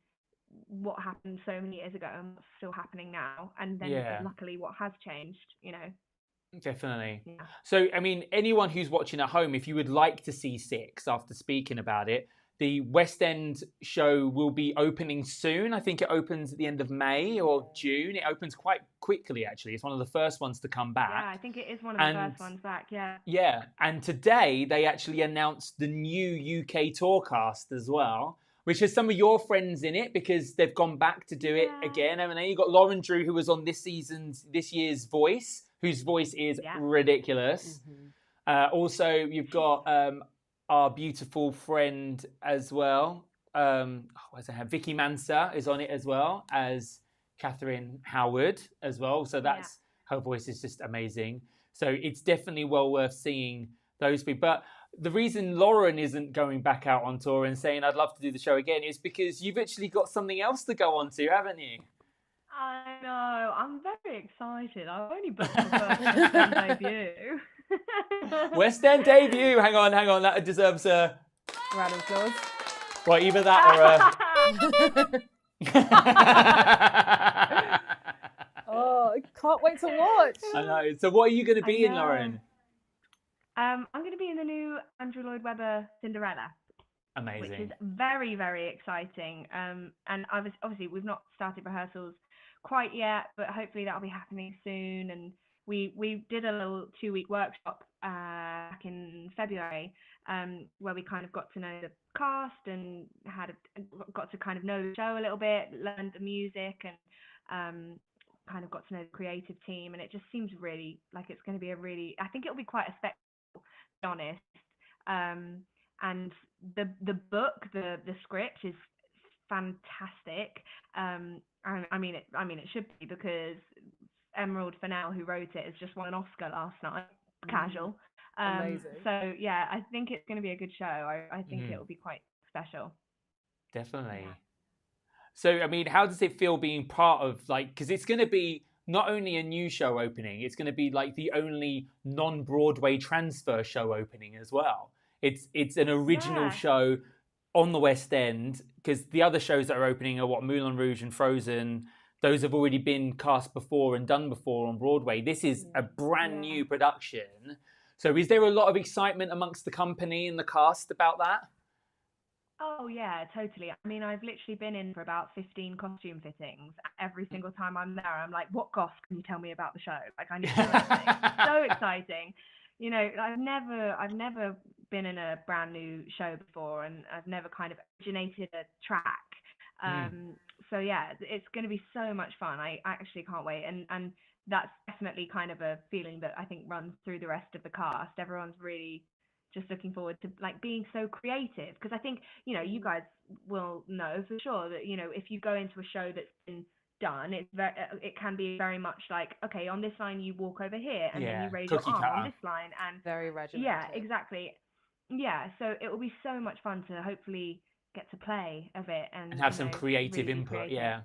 [SPEAKER 5] what happened so many years ago and what's still happening now, and then luckily what has changed, you know.
[SPEAKER 1] Definitely.
[SPEAKER 5] Yeah.
[SPEAKER 1] So, I mean, anyone who's watching at home, if you would like to see Six after speaking about it, the West End show will be opening soon. I think it opens at the end of May or June. It opens quite quickly, actually. It's one of the first ones to come back.
[SPEAKER 5] Yeah, I think it is one of the first ones back, yeah.
[SPEAKER 1] Yeah, and today they actually announced the new UK tour cast as well, which has some of your friends in it because they've gone back to do it again, haven't they? You've got Lauren Drew, who was on this year's Voice, whose voice is ridiculous. Also, you've got our beautiful friend as well. Vicky Mansa is on it as well as Catherine Howard as well. So that's her voice is just amazing. So it's definitely well worth seeing those people. But the reason Lauren isn't going back out on tour and saying I'd love to do the show again is because you've actually got something else to go on to, haven't you?
[SPEAKER 5] I know. I'm very excited. I've only booked my first West End debut.
[SPEAKER 1] West End debut. Hang on. That deserves a
[SPEAKER 2] round of applause.
[SPEAKER 1] Well, either that or a.
[SPEAKER 2] Oh, I can't wait to watch.
[SPEAKER 1] I know. So, what are you going to be in, Lauren?
[SPEAKER 5] I'm going to be in the new Andrew Lloyd Webber Cinderella.
[SPEAKER 1] Amazing.
[SPEAKER 5] Which is very, very exciting. And obviously we've not started rehearsals quite yet, but hopefully that'll be happening soon. And we did a little 2-week workshop back in February, where we kind of got to know the cast and got to kind of know the show a little bit, learned the music, and kind of got to know the creative team. And it just seems really like it's going to be I think it'll be quite a spectacle, to be honest. And the book, the script is fantastic. I mean it should be, because Emerald Fennell, who wrote it, has just won an Oscar last night. Casual.
[SPEAKER 2] Amazing.
[SPEAKER 5] So yeah, I think it's going to be a good show. I think it will be quite special.
[SPEAKER 1] Definitely.
[SPEAKER 5] Yeah.
[SPEAKER 1] So I mean, how does it feel being part of, like, because it's going to be not only a new show opening, it's going to be like the only non-Broadway transfer show opening as well. It's an original show on the West End, because the other shows that are opening are Moulin Rouge and Frozen. Those have already been cast before and done before on Broadway. This is a brand new production. So is there a lot of excitement amongst the company and the cast about that?
[SPEAKER 5] Oh yeah, totally. I mean, I've literally been in for about 15 costume fittings. Every single time I'm there, I'm like, what goss can you tell me about the show? Like, I need to know everything. So exciting. You know, I've never been in a brand new show before, and I've never kind of originated a track. So yeah, it's going to be so much fun. I actually can't wait. And that's definitely kind of a feeling that I think runs through the rest of the cast. Everyone's really just looking forward to like being so creative, because I think, you know, you guys will know for sure that, you know, if you go into a show that's been done, it can be very much like, okay, on this line you walk over here, and then you raise your arm on this line, and
[SPEAKER 2] very regimented.
[SPEAKER 5] Yeah, exactly. Yeah, so it will be so much fun to hopefully get to play a bit and
[SPEAKER 1] have some creative input. Yeah.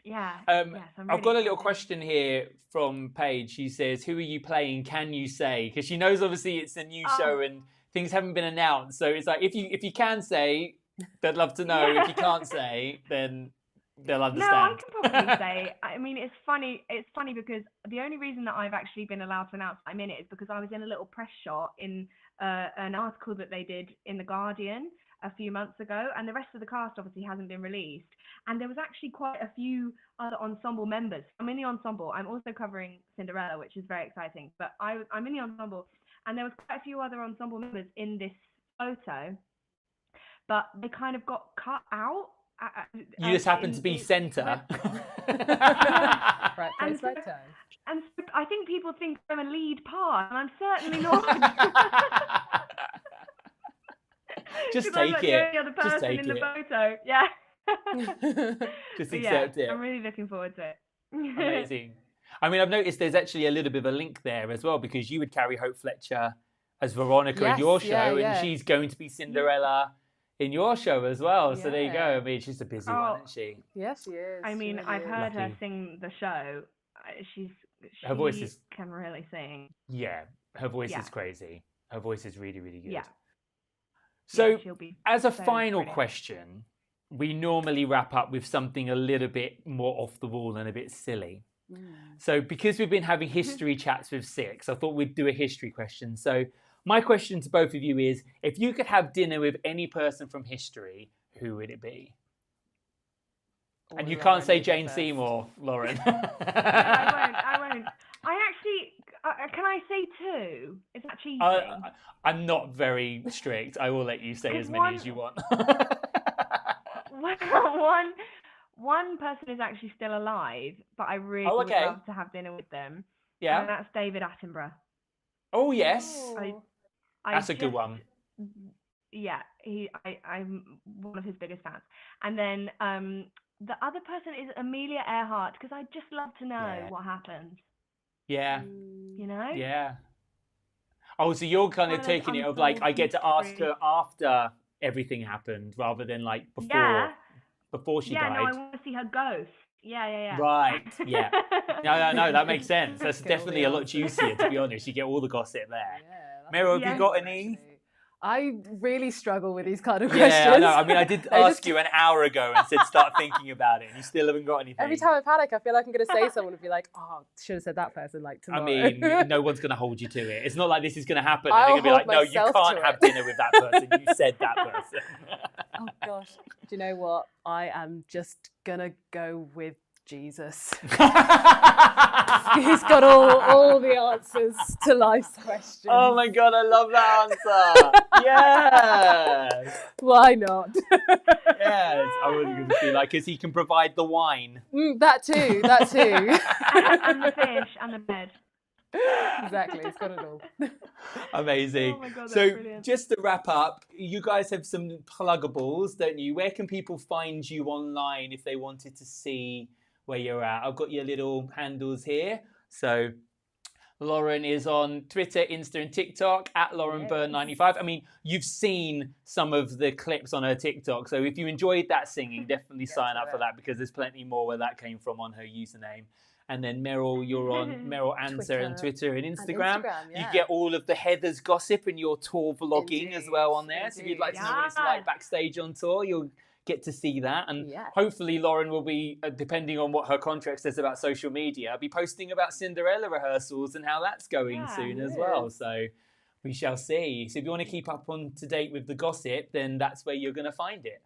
[SPEAKER 5] Yeah.
[SPEAKER 1] I've got a little question here from Paige. She says, who are you playing? Can you say? Because she knows obviously it's a new show and things haven't been announced. So it's like, if you can say, they'd love to know. If you can't say, then they'll
[SPEAKER 5] No, I
[SPEAKER 1] understand.
[SPEAKER 5] can probably say. I mean, it's funny. It's funny because the only reason that I've actually been allowed to announce I'm in it is because I was in a little press shot in an article that they did in the Guardian a few months ago, and the rest of the cast obviously hasn't been released. And there was actually quite a few other ensemble members. I'm in the ensemble. I'm also covering Cinderella, which is very exciting. But I'm in the ensemble, and there was quite a few other ensemble members in this photo, but they kind of got cut out.
[SPEAKER 1] You just happen to be centre.
[SPEAKER 6] Right place,
[SPEAKER 5] And
[SPEAKER 6] right time.
[SPEAKER 5] And so I think people think I'm a lead part, and I'm certainly not.
[SPEAKER 1] Just
[SPEAKER 5] 'Cause I'm
[SPEAKER 1] take
[SPEAKER 5] like
[SPEAKER 1] it.
[SPEAKER 5] the only other
[SPEAKER 1] Just
[SPEAKER 5] person
[SPEAKER 1] take
[SPEAKER 5] in the
[SPEAKER 1] it.
[SPEAKER 5] photo. Yeah.
[SPEAKER 1] Just
[SPEAKER 5] But
[SPEAKER 1] accept
[SPEAKER 5] yeah,
[SPEAKER 1] it.
[SPEAKER 5] I'm really looking forward to it.
[SPEAKER 1] Amazing. I mean, I've noticed there's actually a little bit of a link there as well, because you would carry Hope Fletcher as Veronica in
[SPEAKER 6] Yes,
[SPEAKER 1] your show,
[SPEAKER 6] yeah.
[SPEAKER 1] and she's going to be Cinderella in your show as well. So there you go.
[SPEAKER 6] Yeah.
[SPEAKER 1] I mean, she's a busy
[SPEAKER 5] Oh.
[SPEAKER 1] one, isn't she?
[SPEAKER 6] Yeah, she is.
[SPEAKER 5] I
[SPEAKER 6] she
[SPEAKER 5] mean,
[SPEAKER 6] really
[SPEAKER 5] I've
[SPEAKER 6] is.
[SPEAKER 5] heard her
[SPEAKER 1] Lucky.
[SPEAKER 5] sing the show. She
[SPEAKER 1] Her voice is-
[SPEAKER 5] can really sing.
[SPEAKER 1] Yeah, her voice
[SPEAKER 5] Yeah.
[SPEAKER 1] is crazy. Her voice is really, really good.
[SPEAKER 5] Yeah.
[SPEAKER 1] So,
[SPEAKER 5] Yeah, she'll be
[SPEAKER 1] as a
[SPEAKER 5] so
[SPEAKER 1] final
[SPEAKER 5] brilliant.
[SPEAKER 1] question, we normally wrap up with something a little bit more off the wall and a bit silly. So, because we've been having history chats with Six, I thought we'd do a history question. So, my question to both of you is, if you could have dinner with any person from history, who would it be? And you can't say Jane Seymour, Lauren.
[SPEAKER 5] I won't. I actually, can I say two? Is that cheating?
[SPEAKER 1] I'm not very strict. I will let you say as many as you want.
[SPEAKER 5] One person is actually still alive, but I really would
[SPEAKER 1] okay.
[SPEAKER 5] love to have dinner with them. And
[SPEAKER 1] Yeah.
[SPEAKER 5] that's David Attenborough.
[SPEAKER 1] Oh, yes.
[SPEAKER 5] I
[SPEAKER 1] That's a good one.
[SPEAKER 5] Yeah, I'm one of his biggest fans. And then the other person is Amelia Earhart, because I'd just love to know
[SPEAKER 1] Yeah.
[SPEAKER 5] what happens.
[SPEAKER 1] Yeah.
[SPEAKER 5] You know?
[SPEAKER 1] Yeah. Oh, so you're kind
[SPEAKER 5] One
[SPEAKER 1] of
[SPEAKER 5] of those
[SPEAKER 1] taking it of like, I get to ask her
[SPEAKER 5] mysteries.
[SPEAKER 1] after everything happened rather than like before,
[SPEAKER 5] Yeah.
[SPEAKER 1] before she
[SPEAKER 5] Yeah,
[SPEAKER 1] died.
[SPEAKER 5] no, I want to see her ghost. Yeah.
[SPEAKER 1] Right, yeah. No, that makes sense. That's
[SPEAKER 6] Get all
[SPEAKER 1] definitely
[SPEAKER 6] the
[SPEAKER 1] a lot
[SPEAKER 6] answers.
[SPEAKER 1] juicier, to be honest. You get all the gossip there.
[SPEAKER 6] Yeah, that's
[SPEAKER 1] Meryl, have
[SPEAKER 5] Yeah.
[SPEAKER 1] you got any?
[SPEAKER 6] actually- I really struggle with these kind of
[SPEAKER 1] Yeah,
[SPEAKER 6] questions.
[SPEAKER 1] I know. I mean, I did
[SPEAKER 6] I
[SPEAKER 1] ask
[SPEAKER 6] just-
[SPEAKER 1] you an hour ago and said start thinking about it, and you still haven't got anything.
[SPEAKER 6] Every time I panic, I feel like I'm going to say someone and be like, "Oh, should have said that person like
[SPEAKER 1] I
[SPEAKER 6] tomorrow."
[SPEAKER 1] mean, no one's going to hold you to it. It's not like this is going to happen. And
[SPEAKER 6] I'll
[SPEAKER 1] they're going to be like,
[SPEAKER 6] hold
[SPEAKER 1] no, you
[SPEAKER 6] myself
[SPEAKER 1] can't
[SPEAKER 6] to
[SPEAKER 1] have
[SPEAKER 6] it.
[SPEAKER 1] dinner with that person. You said that person.
[SPEAKER 6] Oh gosh, do you know what? I am just gonna go with Jesus. He's got all the answers to life's questions.
[SPEAKER 1] Oh my God, I love that answer. Yes.
[SPEAKER 6] Why not?
[SPEAKER 1] Yes. I was going to be like, because he can provide the wine.
[SPEAKER 6] That too.
[SPEAKER 5] And the fish and the bed.
[SPEAKER 6] Exactly, it's got it all.
[SPEAKER 1] Amazing.
[SPEAKER 5] Oh my God, that's
[SPEAKER 1] So
[SPEAKER 5] brilliant.
[SPEAKER 1] just to wrap up, you guys have some pluggables, don't you? Where can people find you online if they wanted to see where you're at? I've got your little handles here. So Lauren is on Twitter, Insta and TikTok at Lauren Byrne 95. I mean, you've seen some of the clips on her TikTok. So if you enjoyed that singing, definitely sign up for that, because there's plenty more where that came from on her username. And then Meryl, you're on Merryl Ansah on Twitter and Instagram. You
[SPEAKER 6] yeah.
[SPEAKER 1] get all of the Heather's gossip and your tour vlogging as well on there. So if you'd like to know what it's like
[SPEAKER 5] Yes.
[SPEAKER 1] backstage on tour, you'll get to see that. And
[SPEAKER 6] Yes.
[SPEAKER 1] hopefully Lauren will be, depending on what her contract says about social media, be posting about Cinderella rehearsals and how that's going
[SPEAKER 5] Yeah,
[SPEAKER 1] soon as
[SPEAKER 6] it
[SPEAKER 1] well.
[SPEAKER 6] is.
[SPEAKER 1] So we shall see. So if you want to keep up on to date with the gossip, then that's where you're going to find it.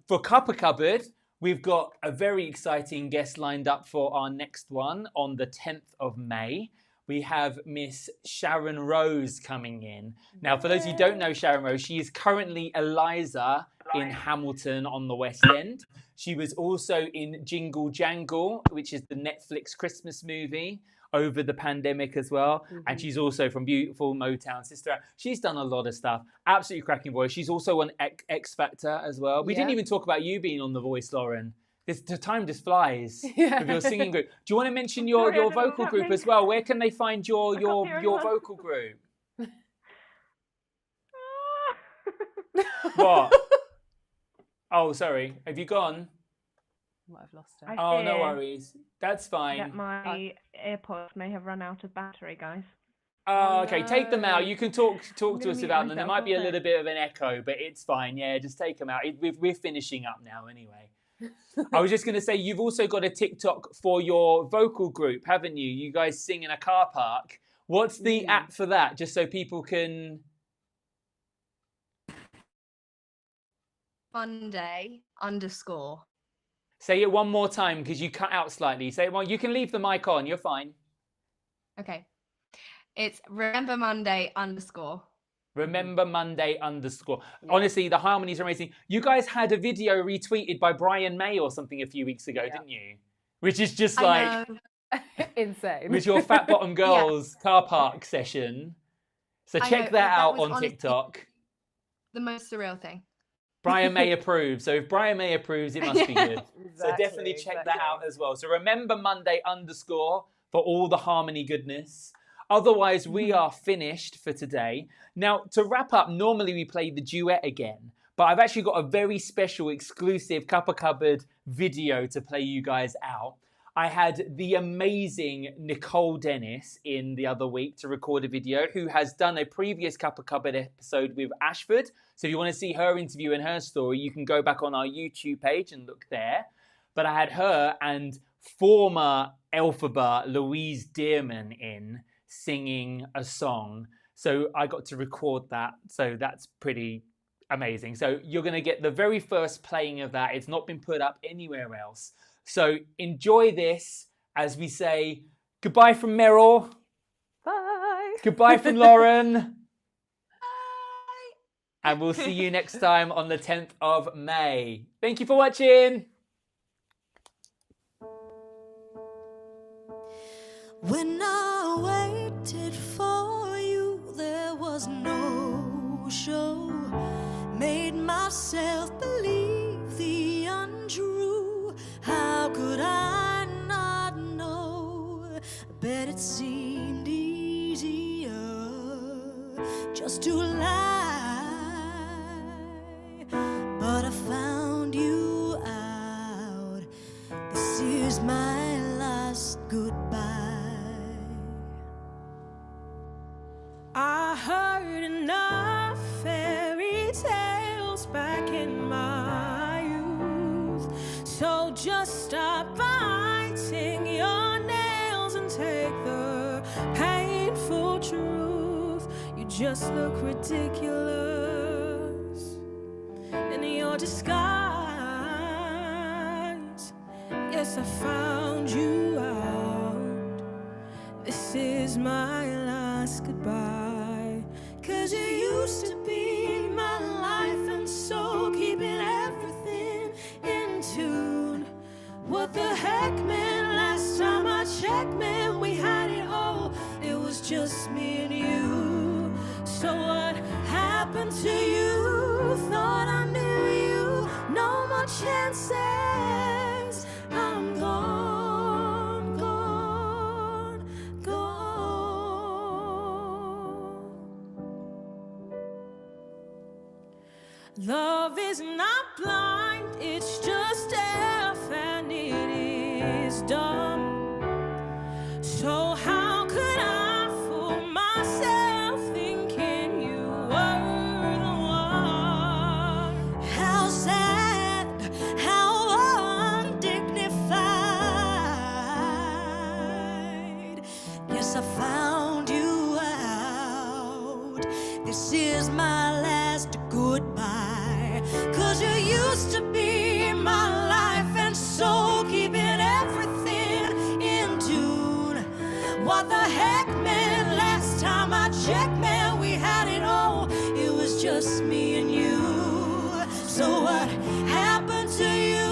[SPEAKER 1] For Cuppa Cupboard, we've got a very exciting guest lined up for our next one on the 10th of May. We have Miss Sharon Rose coming in. Now, for those who don't know Sharon Rose, she is currently Eliza in Hamilton on the West End. She was also in Jingle Jangle, which is the Netflix Christmas movie over the pandemic as well. And she's also from Beautiful Motown Sister Act. She's done a lot of stuff. Absolutely cracking voice. She's also on X Factor as well. We didn't
[SPEAKER 6] Yeah.
[SPEAKER 1] even talk about you being on The Voice, Lauren. The time just flies
[SPEAKER 6] Yeah.
[SPEAKER 1] with your singing group. Do you want to mention your
[SPEAKER 5] Sorry, I don't know
[SPEAKER 1] vocal
[SPEAKER 5] what's
[SPEAKER 1] group
[SPEAKER 5] happening.
[SPEAKER 1] as well? Where can they find your
[SPEAKER 5] I can't hear anyone.
[SPEAKER 1] vocal group? What? Oh, sorry. Have you gone?
[SPEAKER 6] Might have lost
[SPEAKER 5] I
[SPEAKER 6] it.
[SPEAKER 1] Oh, no
[SPEAKER 5] fear
[SPEAKER 1] worries. That's fine.
[SPEAKER 5] that my AirPods may have run out of battery, guys.
[SPEAKER 1] Oh, okay. Take them out.
[SPEAKER 6] no.
[SPEAKER 1] You can talk to
[SPEAKER 5] gonna
[SPEAKER 1] us
[SPEAKER 5] mute
[SPEAKER 1] about them. There
[SPEAKER 5] myself,
[SPEAKER 1] might be a
[SPEAKER 5] okay.
[SPEAKER 1] little bit of an echo, but it's fine. Yeah, just take them out. We're finishing up now anyway. I was just going to say, you've also got a TikTok for your vocal group, haven't you? You guys sing in a car park. What's the app for that? Just so people can...
[SPEAKER 7] Monday_.
[SPEAKER 1] Say it one more time because you cut out slightly. Say it one. You can leave the mic on. You're fine.
[SPEAKER 7] Okay. It's Remember Monday_.
[SPEAKER 1] Remember Monday_. Honestly, the harmonies are amazing. You guys had a video retweeted by Brian May or something a few weeks ago, didn't you? Which is just like
[SPEAKER 6] insane.
[SPEAKER 1] with your Fat Bottom Girls car park session. So check that out on TikTok.
[SPEAKER 7] The most surreal thing.
[SPEAKER 1] Brian May approves. So if Brian May approves, it must be good. So definitely check that out as well. So remember Monday_ for all the harmony goodness. Otherwise, we are finished for today. Now, to wrap up, normally we play the duet again, but I've actually got a very special exclusive Cuppa Cupboard video to play you guys out. I had the amazing Nicole Dennis in the other week to record a video, who has done a previous Cuppa Cupboard episode with Ashford. So if you want to see her interview and her story, you can go back on our YouTube page and look there. But I had her and former Elphaba Louise Dearman in singing a song. So I got to record that. So that's pretty amazing. So you're going to get the very first playing of that. It's not been put up anywhere else. So enjoy this as we say goodbye from Merrill.
[SPEAKER 6] Bye.
[SPEAKER 1] Goodbye from Lauren. Bye. And we'll see you next time on the 10th of May. Thank you for watching.
[SPEAKER 3] When I waited for you, there was no show. Made myself believe the untrue. How could I not know? I bet it seemed easier just to lie. But I found you out. This is my last goodbye. I heard enough fairy tales back in my youth. So just stop biting your nails and take the painful truth. You just look ridiculous in your disguise. Yes, I found you out. This is my last goodbye. 'Cause you used to be my life, and so keeping everything in tune. What the heck, man? Last time I checked, man, we had it all. It was just me and you. So what happened to you? Thought I knew you. No more chances. I'm gone, gone, gone. Love is not blind, it's just deaf and it is dumb. So how could I fool myself thinking you were the one? How sad, how undignified. Yes, I found you out. This is my last goodbye. 'Cause you used to be my life, and so keeping everything in tune. What the heck, man? Last time I checked, man, we had it all. It was just me and you. So what happened to you?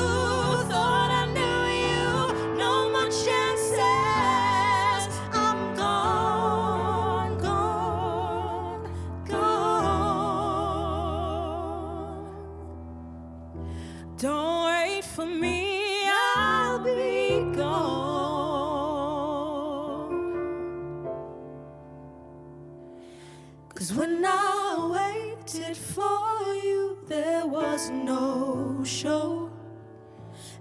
[SPEAKER 3] Thought I knew you. No more chances. I'm gone, gone, gone. Don't wait for me, I'll be gone. 'Cause when I waited for you, there was no show.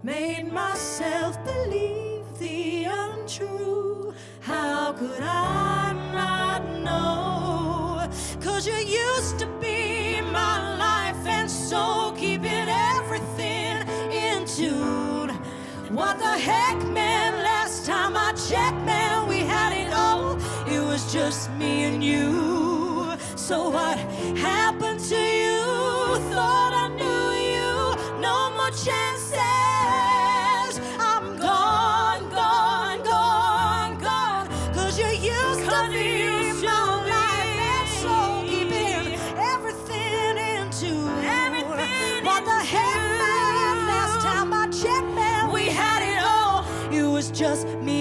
[SPEAKER 3] Made myself believe the untrue. How could I not know? 'Cause you used to be my life, and so keeping everything in tune. heck, man, last time I checked, man, we had it all. It was just me and you. So what happened to you? Thought I knew you. No more chances. I'm gone, gone, gone, gone. 'Cause you used to be my life and soul, keeping everything into everything. What the heck, man? Last time I checked, man, we had it all. It was just me